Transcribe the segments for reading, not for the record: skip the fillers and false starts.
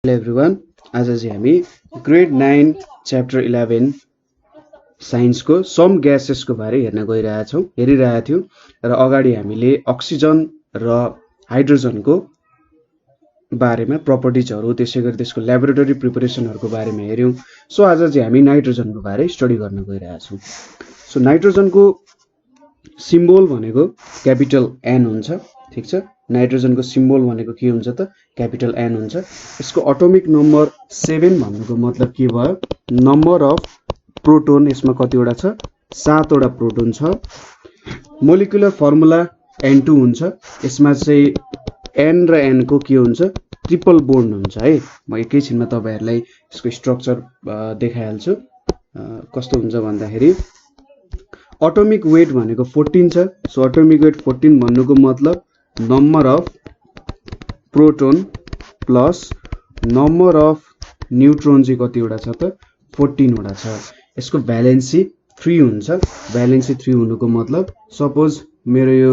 Hello everyone, आज चाहिँ हामी ग्रेड 9 च्याप्टर 11 साइन्सको सम ग्यासेसको बारे हेरिरहेका थियौँ र अगाडि हामीले अक्सिजन र हाइड्रोजनको बारेमा प्रपर्टिजहरू त्यसै गरी त्यसको ल्याबोरेटरी प्रिपरेसनहरूको बारेमा हेर्यौँ। सो आज चाहिँ हामी नाइट्रोजनको बारे स्टडी गर्न गइरहेछौँ। सो नाइट्रोजनको सिम्बोल भनेको क्यापिटल एन हुन्छ, ठिक छ। नाइट्रोजनको सिम्बोल भनेको के हुन्छ त? क्यापिटल एन हुन्छ। यसको एटोमिक नम्बर 7 भन्नुको मतलब के भयो? नम्बर अफ प्रोटोन यसमा कतिवटा छ? 7 वटा प्रोटोन छ। मोलिकुलर फर्मुला N2 हुन्छ। यसमा चाहिँ N र N को के हुन्छ? ट्रिपल बोन्ड हुन्छ है। म एकैछिनमा तपाईहरुलाई यसको स्ट्रक्चर देखाइहाल्छु। कस्तो हुन्छ भन्दाखेरि एटोमिक वेट भनेको 14 छ। सो एटोमिक वेट 14 भन्नुको मतलब number of proton plus number of neutron चाहिँ कतिवटा छ त? 14 वटा छ। यसको भ्यालेन्सी 3 हुन्छ। भ्यालेन्सी 3 हुनुको मतलब सपोज मेरो यो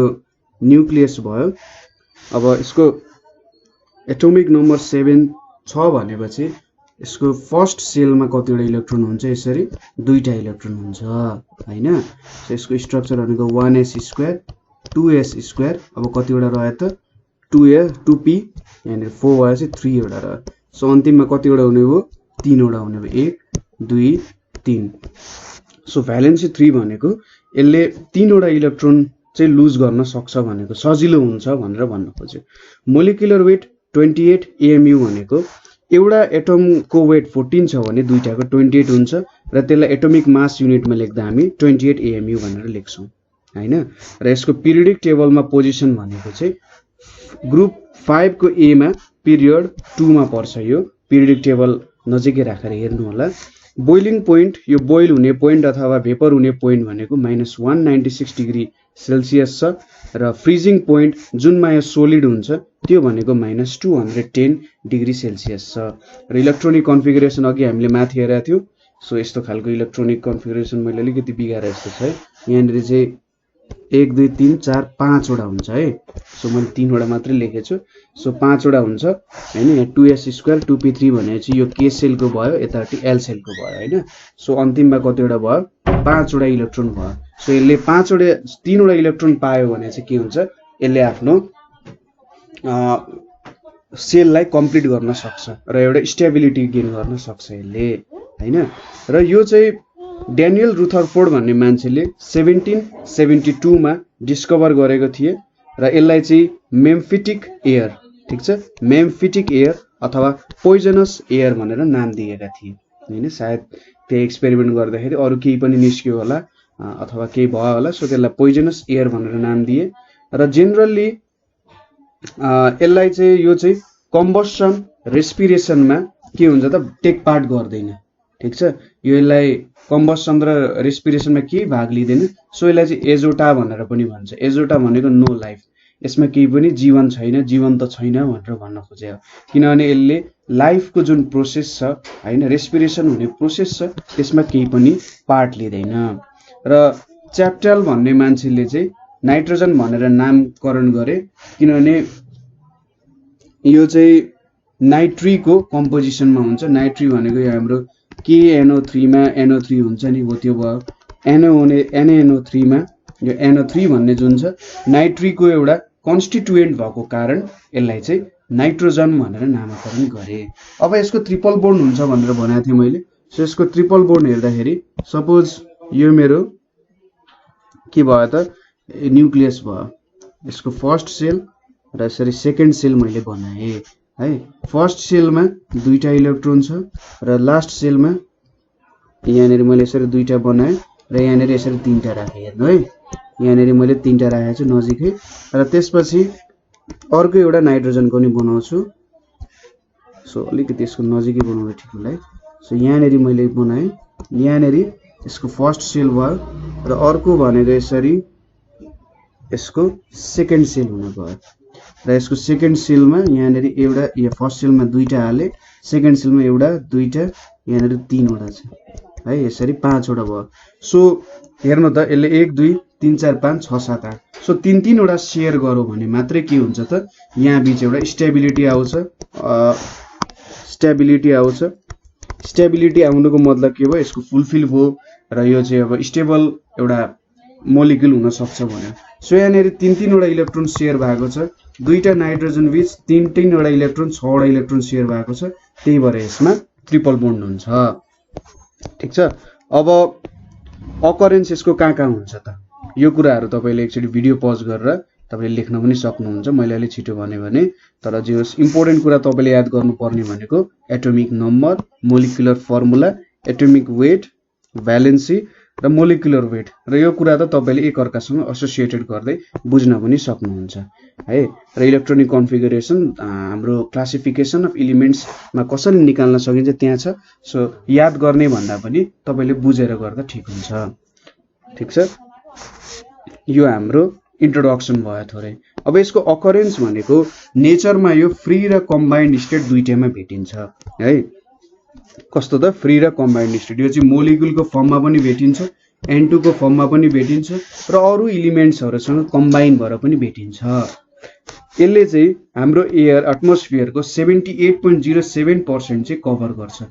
न्यूक्लियस भयो। अब यसको एटोमिक नम्बर 7 छ भनेपछि यसको फर्स्ट सेलमा कतिवटा इलेक्ट्रोन हुन्छ? यसरी दुईटा इलेक्ट्रोन हुन्छ हैन। सो यसको स्ट्रक्चर भनेको 1s² 2s²। अब कतिवटा रह्यो त? 2p यानी 4 भएपछि 3 वटा रह्यो। सो अन्तिममा कतिवटा हुने भयो? 3 वटा हुने भयो। 1 2 3। सो भ्यालेन्सी 3 भनेको यसले 3 वटा इलेक्ट्रोन चाहिँ लुज गर्न सक्छ भनेको सजिलो हुन्छ भनेर भन्न खोज्यो। मोलिकुलर वेट 28 AMU भनेको एउटा एटमको वेट 14 छ भने दुईटाको 28 हुन्छ र त्यसलाई एटोमिक मास युनिटमा लेख्दा हामी 28 AMU भनेर लेख्छौं हैन। र यसको पिरियडिक टेबलमा पोजिसन भनेको चाहिँ ग्रुप 5 को A मा पिरियड 2 मा पर्छ। यो पिरियडिक टेबल नजिकै राखेर हेर्नु होला। बोइलिङ पोइन्ट, यो बोइल हुने पोइन्ट अथवा भेपर हुने पोइन्ट भनेको -196 डिग्री सेल्सियस छ र फ्रिजिङ पोइन्ट जुनमा यो सोलिड हुन्छ त्यो भनेको -210 डिग्री सेल्सियस छ। र इलेक्ट्रोनिक कन्फिगरेसन अघि हामीले माथि हेरेका थियौं। सो यस्तो खालको इलेक्ट्रोनिक कन्फिगरेसन मैले अलिकति बिगारे जस्तो छ है। यहाँनिर चाहिँ 1 2 3 4 5 वटा हुन्छ है। सो मैले 3 वटा मात्रै लेखेको छु। सो 5 वटा हुन्छ हैन। यहाँ 2s² 2p3 भनेपछि यो k सेलको भयो, यतापट्टि l सेलको भयो हैन। सो अन्तिममा कतिवटा भयो? 5 वटा इलेक्ट्रोन भयो। सो यसले 3 वटा इलेक्ट्रोन पायो भने चाहिँ के हुन्छ? यसले आफ्नो सेललाई कम्प्लिट गर्न सक्छ र एउटा स्टेबिलिटी गेन गर्न सक्छ यसले हैन। र यो चाहिँ ड्यानियल रुथरफोर्ड भन्ने मान्छेले 1772 मा डिस्कभर गरेको थिए र यसलाई चाहिँ मेम्फिटिक एयर, ठीक छ, मेम्फिटिक एयर अथवा पोइजनस एयर भनेर नाम दिएका थिए हैन। सायद त्यो एक्सपेरिमेन्ट गर्दाखेरि अरु केही पनि निस्क्यो होला अथवा केही भयो होला। सो त्यसलाई पोइजनस एयर भनेर नाम दिए र जेनरली यसलाई चाहिँ यो चाहिँ कम्बसन रेस्पिरेसनमा के हुन्छ त? टेक पार्ट गर्दैन, ठीक छ। यो यसलाई कम्बसन र रेस्पिरेसनमा केही भाग लिँदैन। सो यसलाई चाहिँ एजोटा भनेर पनि भन्छ। एजोटा भनेको नो लाइफ, यसमा केही पनि जीवन छैन, जीवन त छैन भनेर भन्न खोजे हो। किनभने यसले लाइफको जुन प्रोसेस छ हैन, रेस्पिरेसन हुने प्रोसेस छ, त्यसमा केही पनि पार्ट लिँदैन। र च्याप्टल भन्ने मान्छेले चाहिँ नाइट्रोजन भनेर नामकरण गरे किनभने यो चाहिँ नाइट्रीको कम्पोजिसनमा हुन्छ। नाइट्री भनेको यो हाम्रो KNO3 मा NO3 हुन्छ नि, हो त्यो भयो। NaNO3 मा यो NO3 भन्ने जुन छ नाइट्रीको एउटा कन्स्टिट्युएन्ट भएको कारण यसलाई चाहिँ नाइट्रोजन भनेर नामकरण गरे। अब यसको ट्रिपल बोन्ड हुन्छ भनेर भनेको थिएँ मैले। सो यसको ट्रिपल बोन्ड हेर्दाखेरि सपोज यो मेरो के भयो त? न्यूक्लियस भयो। यसको फर्स्ट सेल र यसरी सेकेन्ड सेल मैले बनाए है। फर्स्ट सेलमा दुईटा इलेक्ट्रोन छ र लास्ट सेलमा यहाँनिर मैले यसरी दुईटा बनाए र यहाँनिर यसरी तीनटा राखे। हेर्नु है, यहाँनिर मैले तीनटा राखेको छु नजिकै र त्यसपछि अर्को एउटा नाइट्रोजनको पनि बनाउँछु। सो अलिकति यसको नजिकै बनाउनु ठिक होला है। सो यहाँनिर मैले बनाएँ, यहाँनिर यसको फर्स्ट सेल भयो र अर्को भनेको यसरी यसको सेकेन्ड सेल हुन गयो र यसको सेकेन्ड सेलमा यहाँनिर एउटा, यो फर्स्ट सेलमा दुईटा हाले, सेकेन्ड सेलमा एउटा दुईटा, यहाँनिर 3 वटा छ है। यसरी 5 वटा भयो। सो हेर्नु त, यसले 1 2 3 4 5 6 7 8। सो 3 वटा शेयर गरौँ भने मात्रै के हुन्छ त? यहाँ बीच एउटा स्टेबिलिटी आउँछ। स्टेबिलिटी आउँछ। स्टेबिलिटी आउनुको मतलब के भयो, यसको फुलफिल भयो र यो चाहिँ अब स्टेबल एउटा मोलिक्युल हुन सक्छ भन्यो। सो यहाँनिर 3-3 इलेक्ट्रोन शेयर भएको छ, दुईटा नाइट्रोजन बीच 3-3 इलेक्ट्रोन 6 इलेक्ट्रोन शेयर भएको छ, त्यही भएर यसमा ट्रिपल बोन्ड हुन्छ। ठीक छ। अब अकरेन्स यसको कहाँ हुन्छ त, यो कुराहरू तपाईले एकचोटी भिडियो पज गरेर तपाईले लेख्न पनि सक्नुहुन्छ। मैले अलि छिटो भने तर जे होस् इम्पोर्टेन्ट कुरा तपाईले याद गर्नुपर्ने भनेको atomic number, molecular formula, atomic weight, valency र मोलिकुलर वेट, र यो कुरा त तपाईले एक अर्कासँग एसोसिएटेड गर्दै बुझ्न पनि सक्नुहुन्छ है। र इलेक्ट्रोनिक कन्फिगरेसन हाम्रो क्लासिफिकेसन अफ एलिमेन्ट्समा कसरी निकाल्न सकिन्छ त्यहाँ छ। सो याद गर्ने भन्दा पनि तपाईले बुझेर गर्दा ठिक हुन्छ। ठीक छ, यो हाम्रो इन्ट्रोडक्सन भयो थोरै। अब यसको अकरेन्स भनेको नेचरमा यो फ्री र कम्बाइन्ड स्टेट दुईटैमा भेटिन्छ है। कस्तो त, फ्री र कम्बाइन्ड स्टेट, यो चाहिँ मोलिकुलको फर्ममा पनि भेटिन्छ, N2 को फर्ममा पनि भेटिन्छ र अरू एलिमेन्ट्सहरुसँग कम्बाइन भएर पनि भेटिन्छ। यसले चाहिँ हाम्रो एयर एटमोस्फियरको 78.07% चाहिँ कभर गर्छ।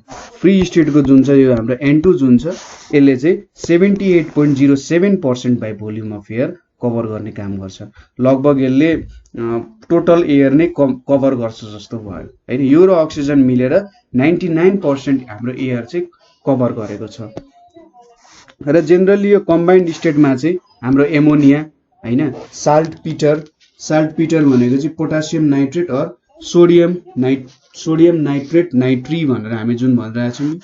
फ्री स्टेटको जुन छ यो हाम्रो N2 जुन छ यसले चाहिँ 78.07% by volume of air cover गर्ने काम गर्छ। लगभग यसले टोटल एयर नै कभर गर्छ जस्तो भयो हैन। यो र अक्सिजन मिलेर 99% हाम्रो एयर चाहिँ कभर गरेको छ। र जेनरली यो कम्बाइन्ड स्टेटमा चाहिँ हाम्रो एमोनिया हैन, साल्टपिटर भनेको चाहिँ पोटासियम नाइट्रेट अर सोडियम नाइट्रेट नाइट्री भनेर हामी जुन भनिरहेको छौँ।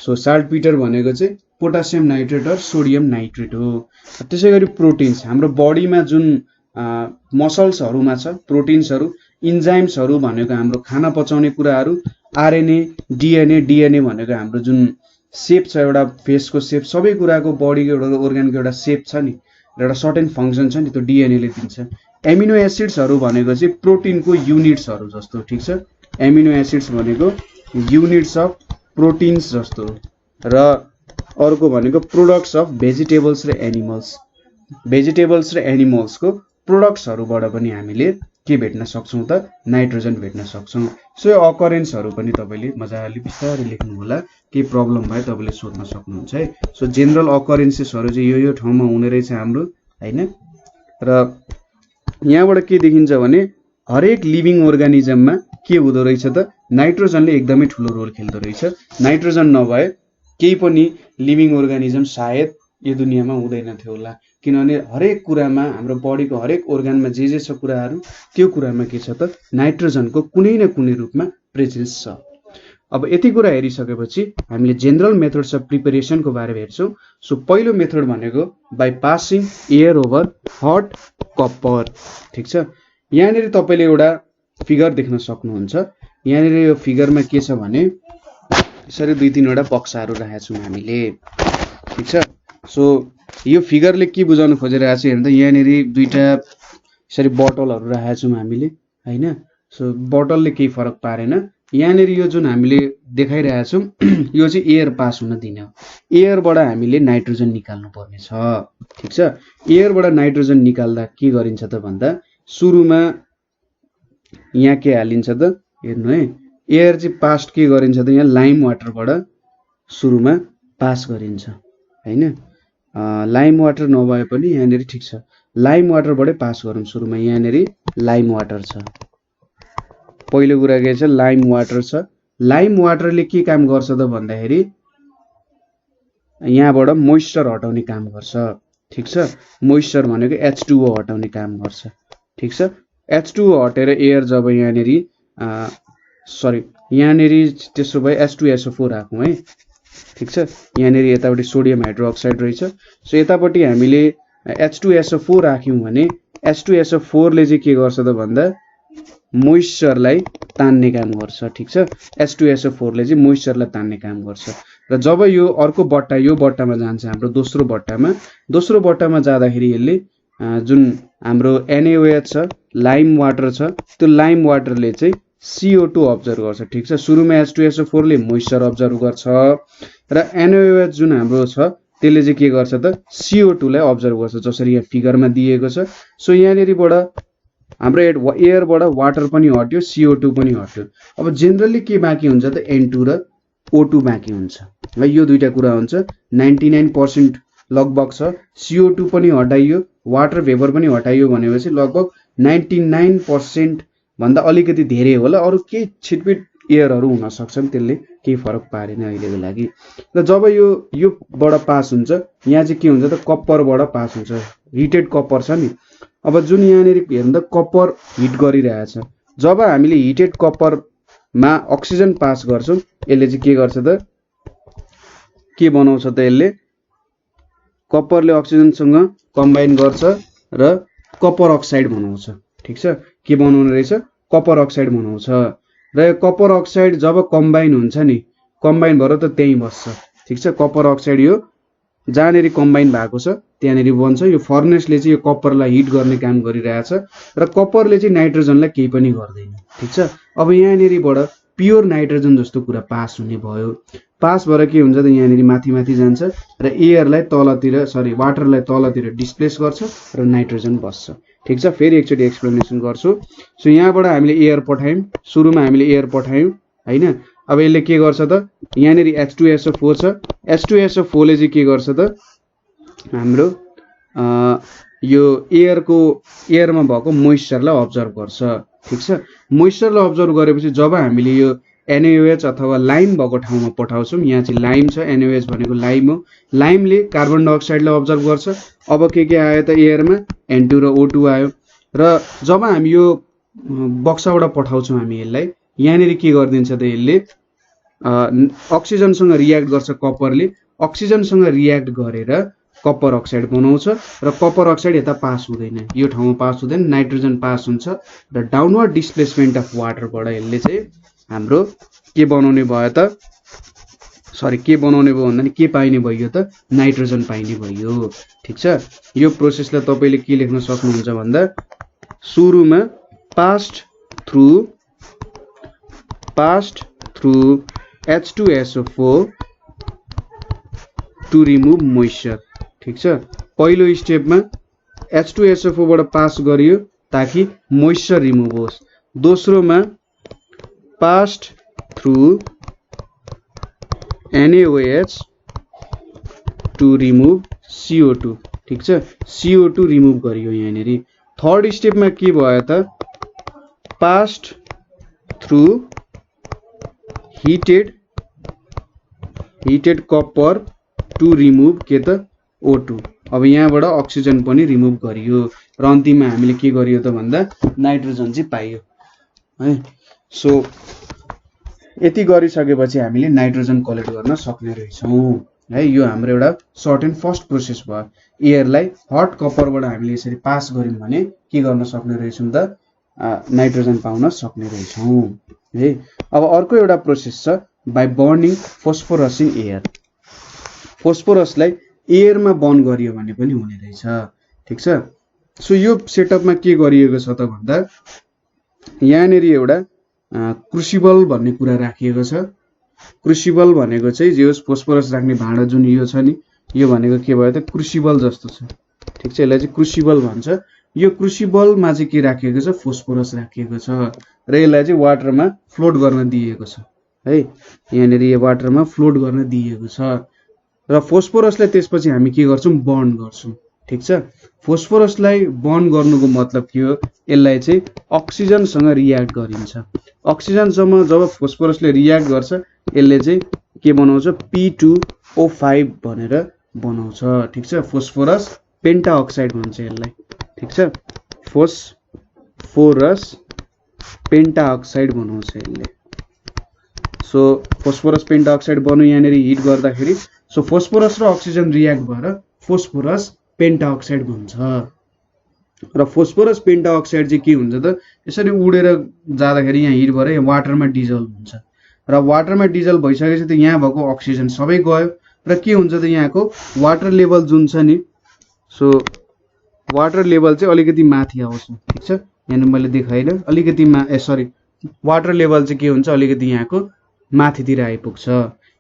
सो साल्टपिटर भनेको चाहिँ पोटासियम नाइट्रेट अर सोडियम नाइट्रेट हो। त्यसैगरी प्रोटिन्स हाम्रो बडीमा जुन मसल्सहरुमा छ प्रोटिन्सहरु, इन्जाइम्सहरु भनेको हाम्रो खाना पचाउने कुराहरु, आरएनए डीएनए भनेको हाम्रो जुन शेप छ एउटा फेसको शेप, सबै कुराको बडीको एउटा अर्गानको एउटा शेप छ नि र एउटा सर्टेन फंक्सन छ नि, त्यो डीएनए ले दिन्छ। एमिनो एसिड्सहरु भनेको चाहिँ प्रोटिनको युनिट्सहरु जस्तो। ठीक छ, एमिनो एसिड्स भनेको युनिट्स अफ प्रोटिन्स जस्तो। र अर्को भनेको प्रोडक्ट्स अफ भेजिटेबल्स र एनिमल्स। भेजिटेबल्स र एनिमल्सको प्रोडक्ट्सहरुबाट पनि हामीले के भेट्न सक्छौं त, नाइट्रोजन भेट्न सक्छौं। सो यो अकरेन्सहरु पनि तपाईले मजाले बिस्तारै लेख्नु होला, के प्रब्लम भए तपाईले सोध्न सक्नुहुन्छ है। सो जनरल अकरेन्सेसहरु चाहिँ यो ठाउँमा हुने रहेछ हाम्रो हैन। र यहाँबाट के देखिन्छ भने हरेक लिभिङ अर्गानिजममा के हुँदो रहेछ त, नाइट्रोजनले एकदमै ठूलो रोल खेल्दो रहेछ। नाइट्रोजन नभए केही पनि लिभिङ अर्गानिजम सायद यो दुनियाँमा हुँदैन थियो होला, किनभने हरेक कुरामा हाम्रो बडीको हरेक अर्गानमा जे छ कुराहरु, त्यो कुरामा के छ त, नाइट्रोजनको कुनै न कुनै रूपमा प्रेजेन्स छ। अब यति कुरा हेरिसकेपछि हामीले जनरल मेथड्स अफ प्रिपरेसनको बारे हेर्छौं। सो पहिलो मेथड भनेको by passing air over hot copper. ठीक छ, यहाँनिर तपाईले एउटा फिगर देख्न सक्नुहुन्छ। यहाँनिर यो फिगरमा के छ भने यसरी 2-3 वटा बक्साहरु राखेका छौं हामीले। ठीक छ, सो यो फिगरले के बुझाउन खोजिरहेको छ हेर्दा यहाँनिर दुईटा यसरी बोतलहरु राखेका छौं हामीले हैन। सो बोतलले केही फरक पारेन। यहाँनिर यो जुन हामीले देखाइरहेका छौं यो चाहिँ एयर पास हुन दिने हो। एयरबाट हामीले नाइट्रोजन निकाल्नु पर्ने छ। ठीक छ, एयरबाट नाइट्रोजन निकाल्दा के गरिन्छ त भन्दा सुरुमा यहाँ के हालिन्छ त, हेर्नु है, एयर चाहिँ पास के गरिन्छ त, यहाँ लाइम वाटरबाट सुरुमा पास गरिन्छ हैन। लाइम वाटर नभए पनि यहाँनिर ठीक छ, लाइम वाटरबाटै पास गरौँ सुरुमा। यहाँनिर लाइम वाटर छ, पहिलो कुरा के छ, लाइम वाटर छ। लाइम वाटरले के काम गर्छ त भन्दाखेरि यहाँबाट मोइस्चर हटाउने काम गर्छ। ठीक छ, मोइस्चर भनेको H2O हटाउने काम गर्छ। ठीक छ, H2O हटेर एयर जब यहाँनिर यहाँनिर त्यसो भए H2SO4 राखौं है। ठीक छ, यहाँनिर यतापट्टि सोडियम हाइड्रोक्साइड रहेछ। सो यतापट्टि हामीले H2SO4 राख्यौं भने H2SO4 ले चाहिँ के गर्छ त भन्दा मोइस्चरलाई तान्ने काम गर्छ। ठीक छ, H2SO4 ले चाहिँ मोइस्चरलाई तान्ने काम गर्छ। र जब यो अर्को बट्टा यो बट्टामा जान्छ हाम्रो दोस्रो बट्टामा जाँदाखेरि यसले जुन हाम्रो NaOH छ, लाइम वाटर छ, त्यो लाइम वाटरले चाहिँ CO2 अब्जर्भ गर्छ। ठीक छ, सुरुमा H2SO4 ले मोइस्चर अब्जर्भ गर्छ र NaOH जुन हाम्रो छ त्यसले चाहिँ के गर्छ त, CO2 लाई अब्जर्भ गर्छ, जसरी यहाँ फिगरमा दिएको छ। सो यहाँनिरबाट हाम्रो एयरबाट वाटर पनि हट्यो, CO2 पनि हट्यो। अब जेनरली के बाँकी हुन्छ त N2 र O2 बाँकी हुन्छ है। यो दुईटा कुरा हुन्छ। 99% लगभग छ। CO2 पनि हटाइयो, वाटर भेपर पनि हटाइयो भनेपछि लगभग 99% भन्दा अलिकति धेरै होला। अरू केही छिटपिट एयरहरू हुन सक्छन्, त्यसले केही फरक पारेन अहिलेको लागि। र जब योबाट पास हुन्छ, यहाँ चाहिँ के हुन्छ त कप्परबाट पास हुन्छ, हिटेड कप्पर छ नि। अब जुन यहाँनिर हेर्नु त कप्पर हिट गरिरहेछ। जब हामीले हिटेड कप्परमा अक्सिजन पास गर्छौँ, यसले चाहिँ के गर्छ त, के बनाउँछ त, यसले कप्परले अक्सिजनसँग कम्बाइन गर्छ र कप्पर अक्साइड बनाउँछ। ठिक छ, के बनाउने रहेछ, कप्पर अक्साइड बनाउँछ। र कप्पर अक्साइड जब कम्बाइन हुन्छ नि, कम्बाइन भएर त त्यहीँ बस्छ। ठिक छ, कप्पर अक्साइड यो जहाँनिर कम्बाइन भएको छ त्यहाँनिर बन्छ। यो फर्नेसले चाहिँ यो कप्परलाई हिट गर्ने काम गरिरहेछ र कप्परले चाहिँ नाइट्रोजनलाई केही पनि गर्दैन। ठिक छ, अब यहाँनिरबाट प्योर नाइट्रोजन जस्तो कुरा पास हुने भयो। पास भएर के हुन्छ त, यहाँनिर माथि माथि जान्छ र एयरलाई तलतिर, वाटरलाई तलतिर डिस्प्लेस गर्छ र नाइट्रोजन बस्छ। ठिक छ, फेरि एकचोटि एक्सप्लेनेसन गर्छु। सो यहाँबाट हामीले एयर पठायौँ, सुरुमा हामीले एयर पठायौँ हैन। अब यसले के गर्छ त, यहाँनिर H2SO4 छ। H2SO4 ले चाहिँ के गर्छ त, हाम्रो यो एयरमा भएको मोइस्चरलाई अब्जर्भ गर्छ। ठिक छ, मोइस्चरलाई अब्जर्भ गरेपछि जब हामीले यो NaOH अथवा लाइम भएको ठाउँमा पठाउँछौँ, यहाँ चाहिँ लाइम छ, NaOH भनेको लाइम हो। लाइमले कार्बन डाइअक्साइडलाई अब्जर्भ गर्छ। अब के आयो त एयरमा, N2 र O2 आयो। र जब हामी यो बक्साबाट पठाउँछौँ हामी यसलाई, यहाँनिर के गरिदिन्छ त, यसले अक्सिजनसँग रियाक्ट गर्छ कप्परले। अक्सिजनसँग रियाक्ट गरेर कप्पर अक्साइड बनाउँछ र कप्पर अक्साइड यता पास हुँदैन, यो ठाउँमा पास हुँदैन, नाइट्रोजन पास हुन्छ र डाउनवर्ड डिस्प्लेसमेन्ट अफ वाटरबाट यसले चाहिँ हाम्रो के बनाउने भयो त, के बनाउने भयो भन्दा नि के पाइने भयो त, नाइट्रोजन पाइने भयो। ठिक छ, यो प्रोसेसलाई तपाईँले के लेख्न सक्नुहुन्छ भन्दा, सुरुमा passed through H2SO4 to remove moisture. ठिक छ, पहिलो स्टेपमा H2SO4 बाट पास गरियो ताकि मोइस्चर रिमुभ होस्। दोस्रोमा passed through NaOH to remove CO2। ठिक छ, CO2 रिमुभ गरियो यहाँनिर। थर्ड स्टेपमा के भयो त, passed through heated copper to remove के त, O2। अब यहाँबाट अक्सिजन पनि रिमुभ गरियो र अन्तिममा हामीले के गरियो त भन्दा नाइट्रोजन चाहिँ पाइयो है। सो यति गरिसकेपछि हामीले नाइट्रोजन कलेक्ट गर्न सक्ने रहेछौँ है। यो हाम्रो एउटा सर्ट एन्ड फर्स्ट प्रोसेस भयो। एयरलाई हट कप्परबाट हामीले यसरी पास गर्यौँ भने के गर्न सक्ने रहेछौँ त, नाइट्रोजन पाउन सक्ने रहेछौँ है। अब अर्को एउटा प्रोसेस छ, by burning phosphorus in air. फोस्फोरसलाई एयरमा बर्न गरियो भने पनि हुने रहेछ। ठिक छ, सो यो सेटअपमा के गरिएको छ त भन्दा, यहाँनिर एउटा क्रुसिबल भन्ने कुरा राखिएको छ। क्रुसिबल भनेको चाहिँ जे होस्, फोस्फोरस राख्ने भाँडा जुन यो छ नि, यो भनेको के भयो त, क्रुसिबल जस्तो छ। ठिक छ, यसलाई चाहिँ क्रुसिबल भन्छ। यो क्रुसिबलमा चाहिँ के राखिएको छ, फोस्फोरस राखिएको छ र यसलाई चाहिँ वाटरमा फ्लोट गर्न दिएको छ है। यहाँनिर यो वाटरमा फ्लोट गर्न दिएको छ र फोस्फोरसलाई त्यसपछि हामी के गर्छौँ, बर्न गर्छौँ। ठिक छ, फोस्फोरसलाई बर्न गर्नुको मतलब के हो, यसलाई चाहिँ अक्सिजनसँग रियाक्ट गरिन्छ। अक्सिजनसँग जब फोस्फोरसले रियाक्ट गर्छ, यसले चाहिँ के बनाउँछ, P2O5 भनेर बनाउँछ। ठिक छ, फोस्फोरस पेन्टा अक्साइड भन्छ यसलाई। ठिक छ, फोस्फोरस पेन्टा अक्साइड बनाउँछ यसले। सो फोस्फोरस पेन्टा अक्साइड बन्यो यहाँनिर हिट गर्दाखेरि। सो फोस्फोरस र अक्सिजन रियाक्ट भएर फोस्फोरस पेन्टा अक्साइड बन्छ र फोस्फोरस पेन्टा अक्साइड चाहिँ के हुन्छ त, यसरी उडेर जाँदाखेरि यहाँ हिट भएर यहाँ वाटरमा डिजल्भ हुन्छ र वाटरमा डिजल्भ भइसकेपछि त यहाँ भएको अक्सिजन सबै गयो र के हुन्छ त, यहाँको वाटर लेभल जुन छ नि, सो वाटर लेभल चाहिँ अलिकति माथि आउँछ। ठिक छ, यहाँ मैले देखाइनँ, अलिकति वाटर लेभल चाहिँ के हुन्छ, अलिकति यहाँको माथितिर आइपुग्छ।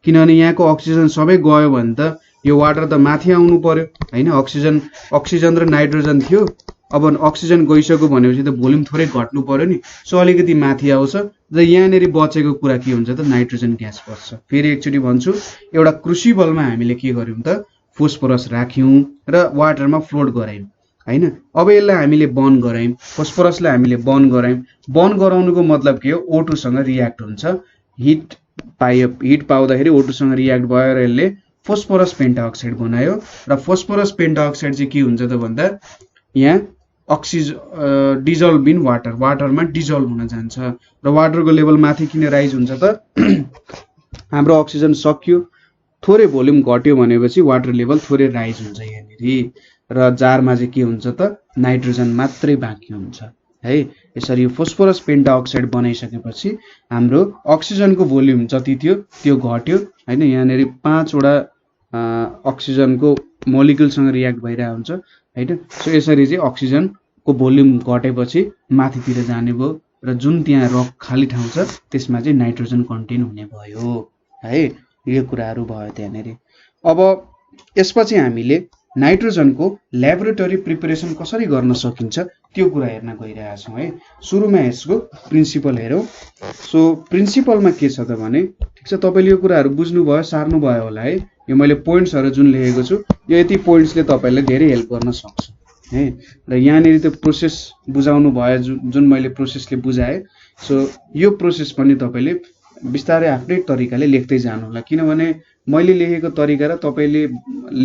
किनभने यहाँको अक्सिजन सबै गयो भने त यो वाटर त माथि आउनु पर्यो हैन। अक्सिजन र नाइट्रोजन थियो, अब अक्सिजन गइसक्यो भनेपछि त भोल्युम थोरै घट्नु पर्यो नि, सो अलिकति माथि आउँछ र यहाँनेरि बचेको कुरा के हुन्छ त नाइट्रोजन ग्यास बच्छ। फेरि एकचोटि भन्छु, एउटा क्रुसिबलमा हामीले के गर्यौं त फोस्फरस राख्यौं र वाटरमा फ्लोट गरायौं हैन। अब यसलाई हामीले बर्न गरायौं, फोस्फरसलाई हामीले बर्न गरायौं। बर्न गराउनुको मतलब के हो, O2 सँग रियाक्ट हुन्छ, हिट पाउँदाखेरि O2 सँग रियाक्ट भएर यसले फोस्फरस पेन्टाअक्साइड बनायो र फोस्फरस पेन्टाअक्साइड चाहिँ के हुन्छ त भन्दा यहाँ डिजल्भ इन वाटरमा डिजल्भ हुन जान्छ र वाटरको लेभल माथि किन राइज हुन्छ त हाम्रो अक्सिजन सकियो, थोरै भोल्युम घट्यो भनेपछि वाटर लेभल थोरै राइज हुन्छ यहाँनेरि र जारमा चाहिँ के हुन्छ त नाइट्रोजन मात्रै बाँकी हुन्छ है। यसरी यो फोस्फरस पेन्टाअक्साइड बनाइसकेपछि हाम्रो अक्सिजनको भोल्युम जति थियो त्यो घट्यो हैन। यहाँनेरि 5 वटा अक्सिजनको मोलिक्युलसँग रियाक्ट भइरहेको हुन्छ हैन। सो यसरी चाहिँ अक्सिजनको भोल्युम घटेपछि माथितिर जाने भयो र जुन त्यहाँ रक खाली ठाउँ छ त्यसमा चाहिँ नाइट्रोजन कन्टेन हुने भयो है। यो कुराहरू भयो त्यहाँनेरि। अब यसपछि हामीले नाइट्रोजनको ल्याबोरेटरी प्रिपरेसन कसरी गर्न सकिन्छ त्यो कुरा हेर्न गइरहेका छौँ है। सुरुमा यसको प्रिन्सिपल हेरौँ। सो प्रिन्सिपलमा के छ त भने, ठिक छ तपाईले यो कुराहरू बुझ्नुभयो, सार्नुभयो होला है। यो मैले पोइन्ट्सहरू जुन लेखेको छु यो यति पोइन्ट्सले तपाईलाई धेरै हेल्प गर्न सक्छ है। र यहाँनेरि त्यो प्रोसेस बुझाउनु भयो जुन मैले प्रोसेसले बुझाएँ। सो यो प्रोसेस पनि तपाईले बिस्तारै आफ्नै तरिकाले लेख्दै जानु होला, किनभने मैले लेखेको तरिका र तपाईले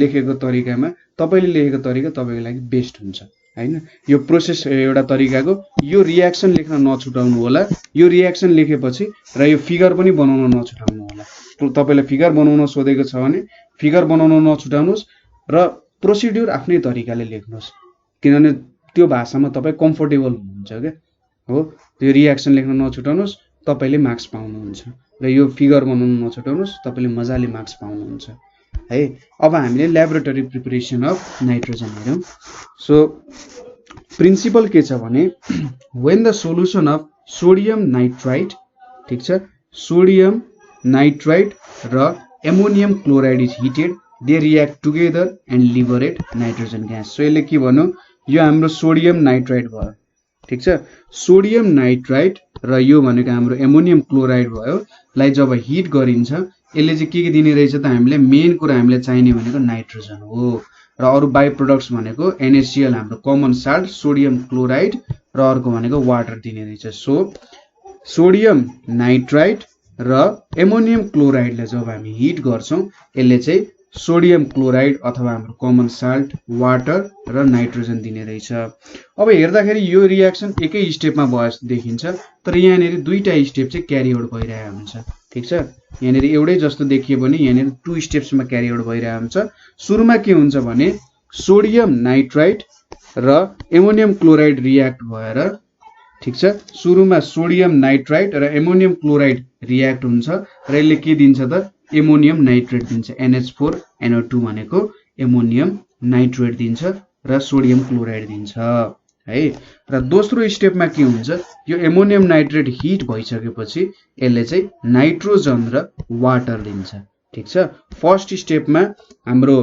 लेखेको तरिकामा तपाईले लेखेको तरिका तपाईको लागि बेस्ट हुन्छ हैन। यो प्रोसेस एउटा तरिकाको, यो रियाक्सन लेख्न नछुटाउनु होला। यो रियाक्सन लेखेपछि र यो फिगर पनि बनाउन नछुटाउनु होला। तपाईलाई फिगर बनाउन सोधेको छ भने फिगर बनाउन नछुटाउनुस् र प्रोसिड्युर आफ्नै तरिकाले लेख्नुस्, किनभने त्यो भाषामा तपाई कम्फर्टेबल हुनुहुन्छ के हो। त्यो रियाक्सन लेख्न नछुटाउनुस्, तपाईले मार्क्स पाउनुहुन्छ र यो फिगर बनाउन नछुटाउनुस्, तपाईले मजाले मार्क्स पाउनुहुन्छ है। अब हामीले ल्याबोरेटरी प्रिपरेसन अफ नाइट्रोजन हेरौँ। सो प्रिन्सिपल के छ भने, when the solution of sodium nitrite, ठीक छ, सोडियम नाइट्राइट र ammonium chloride is heated, they react together and liberate nitrogen gas. So यसले के भन्यो, यो हाम्रो सोडियम नाइट्राइट भयो, ठीक छ। सोडियम नाइट्राइट र यो भनेको हाम्रो एमोनियम क्लोराइड भयो लाई जब हिट गरिन्छ यसले चाहिँ के दिने रहेछ त हामीले, मेन कुरा हामीले चाहिने भनेको नाइट्रोजन हो र अरु बाइ प्रोडक्ट्स भनेको NaCl हाम्रो कमन साल्ट सोडियम क्लोराइड र अर्को भनेको वाटर दिने रहेछ। सो सोडियम नाइट्राइट र एमोनियम क्लोराइडलाई जब हामी हिट गर्छौं यसले चाहिँ सोडियम क्लोराइड अथवा हाम्रो कमन साल्ट, वाटर र नाइट्रोजन दिने रहेछ। अब हेर्दाखेरि यो रियाक्सन एकै स्टेपमा भयो जस्तो देखिन्छ, तर यहाँनेरि दुईटा स्टेप चाहिँ क्यारी आउट भइरहेको हुन्छ, ठीक छ। यहाँनेरि एउटै जस्तो देखियो भने यहाँनेरि 2 स्टेप्समा क्यारी आउट भइरहेको हुन्छ। सुरुमा के हुन्छ भने सोडियम नाइट्राइट र एमोनियम क्लोराइड रियाक्ट भएर, ठीक छ, सुरुमा सोडियम नाइट्राइट र एमोनियम क्लोराइड रियाक्ट हुन्छ र यसले के दिन्छ त एमोनियम नाइट्रेट दिन्छ। NH4NO2 भनेको एमोनियम नाइट्रेट दिन्छ र सोडियम क्लोराइड दिन्छ है। र दोस्रो स्टेपमा के हुन्छ, यो एमोनियम नाइट्रेट हिट भइसकेपछि यसले चाहिँ नाइट्रोजन र वाटर दिन्छ, ठीक छ। फर्स्ट स्टेपमा हाम्रो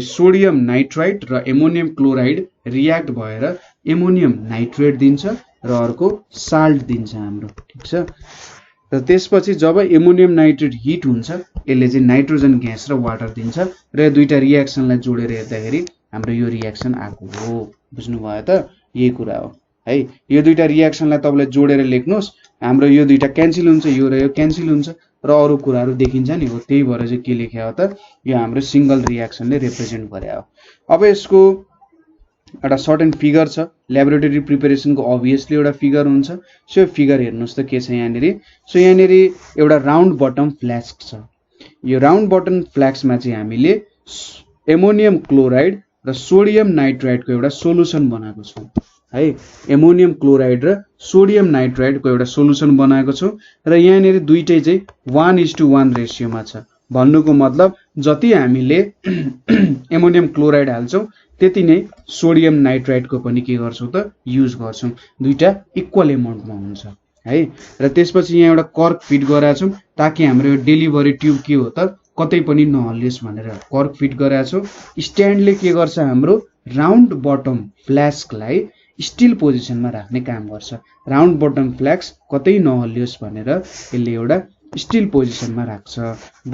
सोडियम नाइट्राइट र एमोनियम क्लोराइड रियाक्ट भएर एमोनियम नाइट्रेट दिन्छ र अर्को साल्ट दिन्छ हाम्रो, ठीक छ। र त्यसपछि जब एमोनियम नाइट्रेट हिट हुन्छ यसले चाहिँ नाइट्रोजन ग्यास र वाटर दिन्छ र यो दुईटा रियाक्सनलाई जोडेर हेर्दाखेरि हाम्रो यो रियाक्सन आएको हो। बुझ्नुभयो त, यही कुरा हो है। यो दुईटा रियाक्सनलाई तपाईले जोडेर लेख्नुस्, हाम्रो यो दुईटा क्यान्सल हुन्छ, यो र यो क्यान्सल हुन्छ र अरु कुराहरू देखिन्छ नि हो। त्यही भएर चाहिँ के लेख्या हो त, यो हाम्रो सिंगल रियाक्सनले रिप्रेजेन्ट गरे हो। अब यसको एउटा सर्टेन फिगर छ, ल्याबोरेटरी प्रिपरेसनको अभियसली एउटा फिगर हुन्छ। सो फिगर हेर्नुस् त के छ यहाँनेरि। सो यहाँनेरि एउटा राउन्ड बटम फ्लास्क छ। यो राउन्ड बटम फ्लास्कमा चाहिँ हामीले एमोनियम क्लोराइड र सोडियम नाइट्राइटको एउटा सोलुसन बनाएको छौं है। एमोनियम क्लोराइड र सोडियम नाइट्राइटको एउटा सोलुसन बनाएको छौं र यहाँनेरि दुईटै चाहिँ 1:1 रेशियोमा छ। भन्नुको मतलब जति हामीले एमोनियम क्लोराइड हाल्छौं त्यति नै सोडियम नाइट्राइटको पनि के गर्छौं त युज गर्छौं। दुईटा इक्वल अमाउन्टमा हुन्छ है। र त्यसपछि यहाँ एउटा कर्क फिट गराएको छौं ताकि हाम्रो यो डेलिभरी ट्युब के हो त कतै पनि नहल्लियोस् भनेर कर्क फिट गराएको छौं। स्ट्यान्डले के गर्छ, हाम्रो राउन्ड बटम फ्लास्कलाई स्टिल पोजिसनमा राख्ने काम गर्छ। राउन्ड बटम फ्लास्क कतै नहल्लियोस् भनेर यसले एउटा स्टिल पोजिसनमा राख्छ।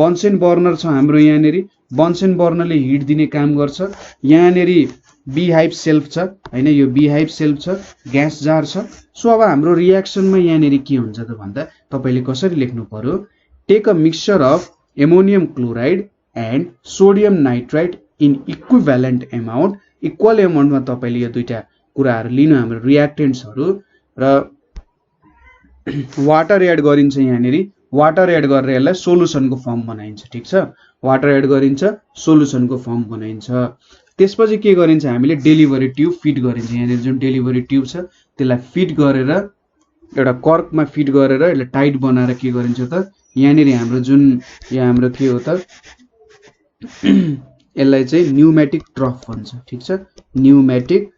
बन्सेन बर्नर छ हाम्रो यहाँनेरि, बन्सेन बर्नरले हिट दिने काम गर्छ। यहाँनेरि बीहाइभ सेल्फ छ हैन, यो बीहाइभ सेल्फ छ, ग्यास जार छ। सो अब हाम्रो रियाक्सनमा यहाँनेरि के हुन्छ त भन्दा तपाईले कसरी लेख्नु पर्यो, take a mixture of ammonium chloride and sodium nitrite in equivalent amount. Equal एमाउन्टमा तपाईले यो दुईटा कुराहरु लिनु, हाम्रो रियाक्टेन्ट्सहरु र वाटर एड गरिन्छ। यहाँनेरि वाटर एड गरेर यसलाई सोलुसनको फर्म बनाइन्छ। ठीक छ, वाटर एड गरिन्छ, सोलुसनको फर्म बनाइन्छ। त्यसपछि के गरिन्छ, हामीले डेलिभरी ट्युब फिट गरिन्छ। यहाँनेरि जुन डेलिभरी ट्युब छ त्यसलाई फिट गरेर एउटा कर्कमा फिट गरेर यसलाई टाइट बनाएर के गरिन्छ त, यहाँनेरि हाम्रो जुन यहाँ हाम्रो के हो त, यसलाई चाहिँ न्युमेटिक ट्रफ भन्छ। ठीक छ, न्युमेटिक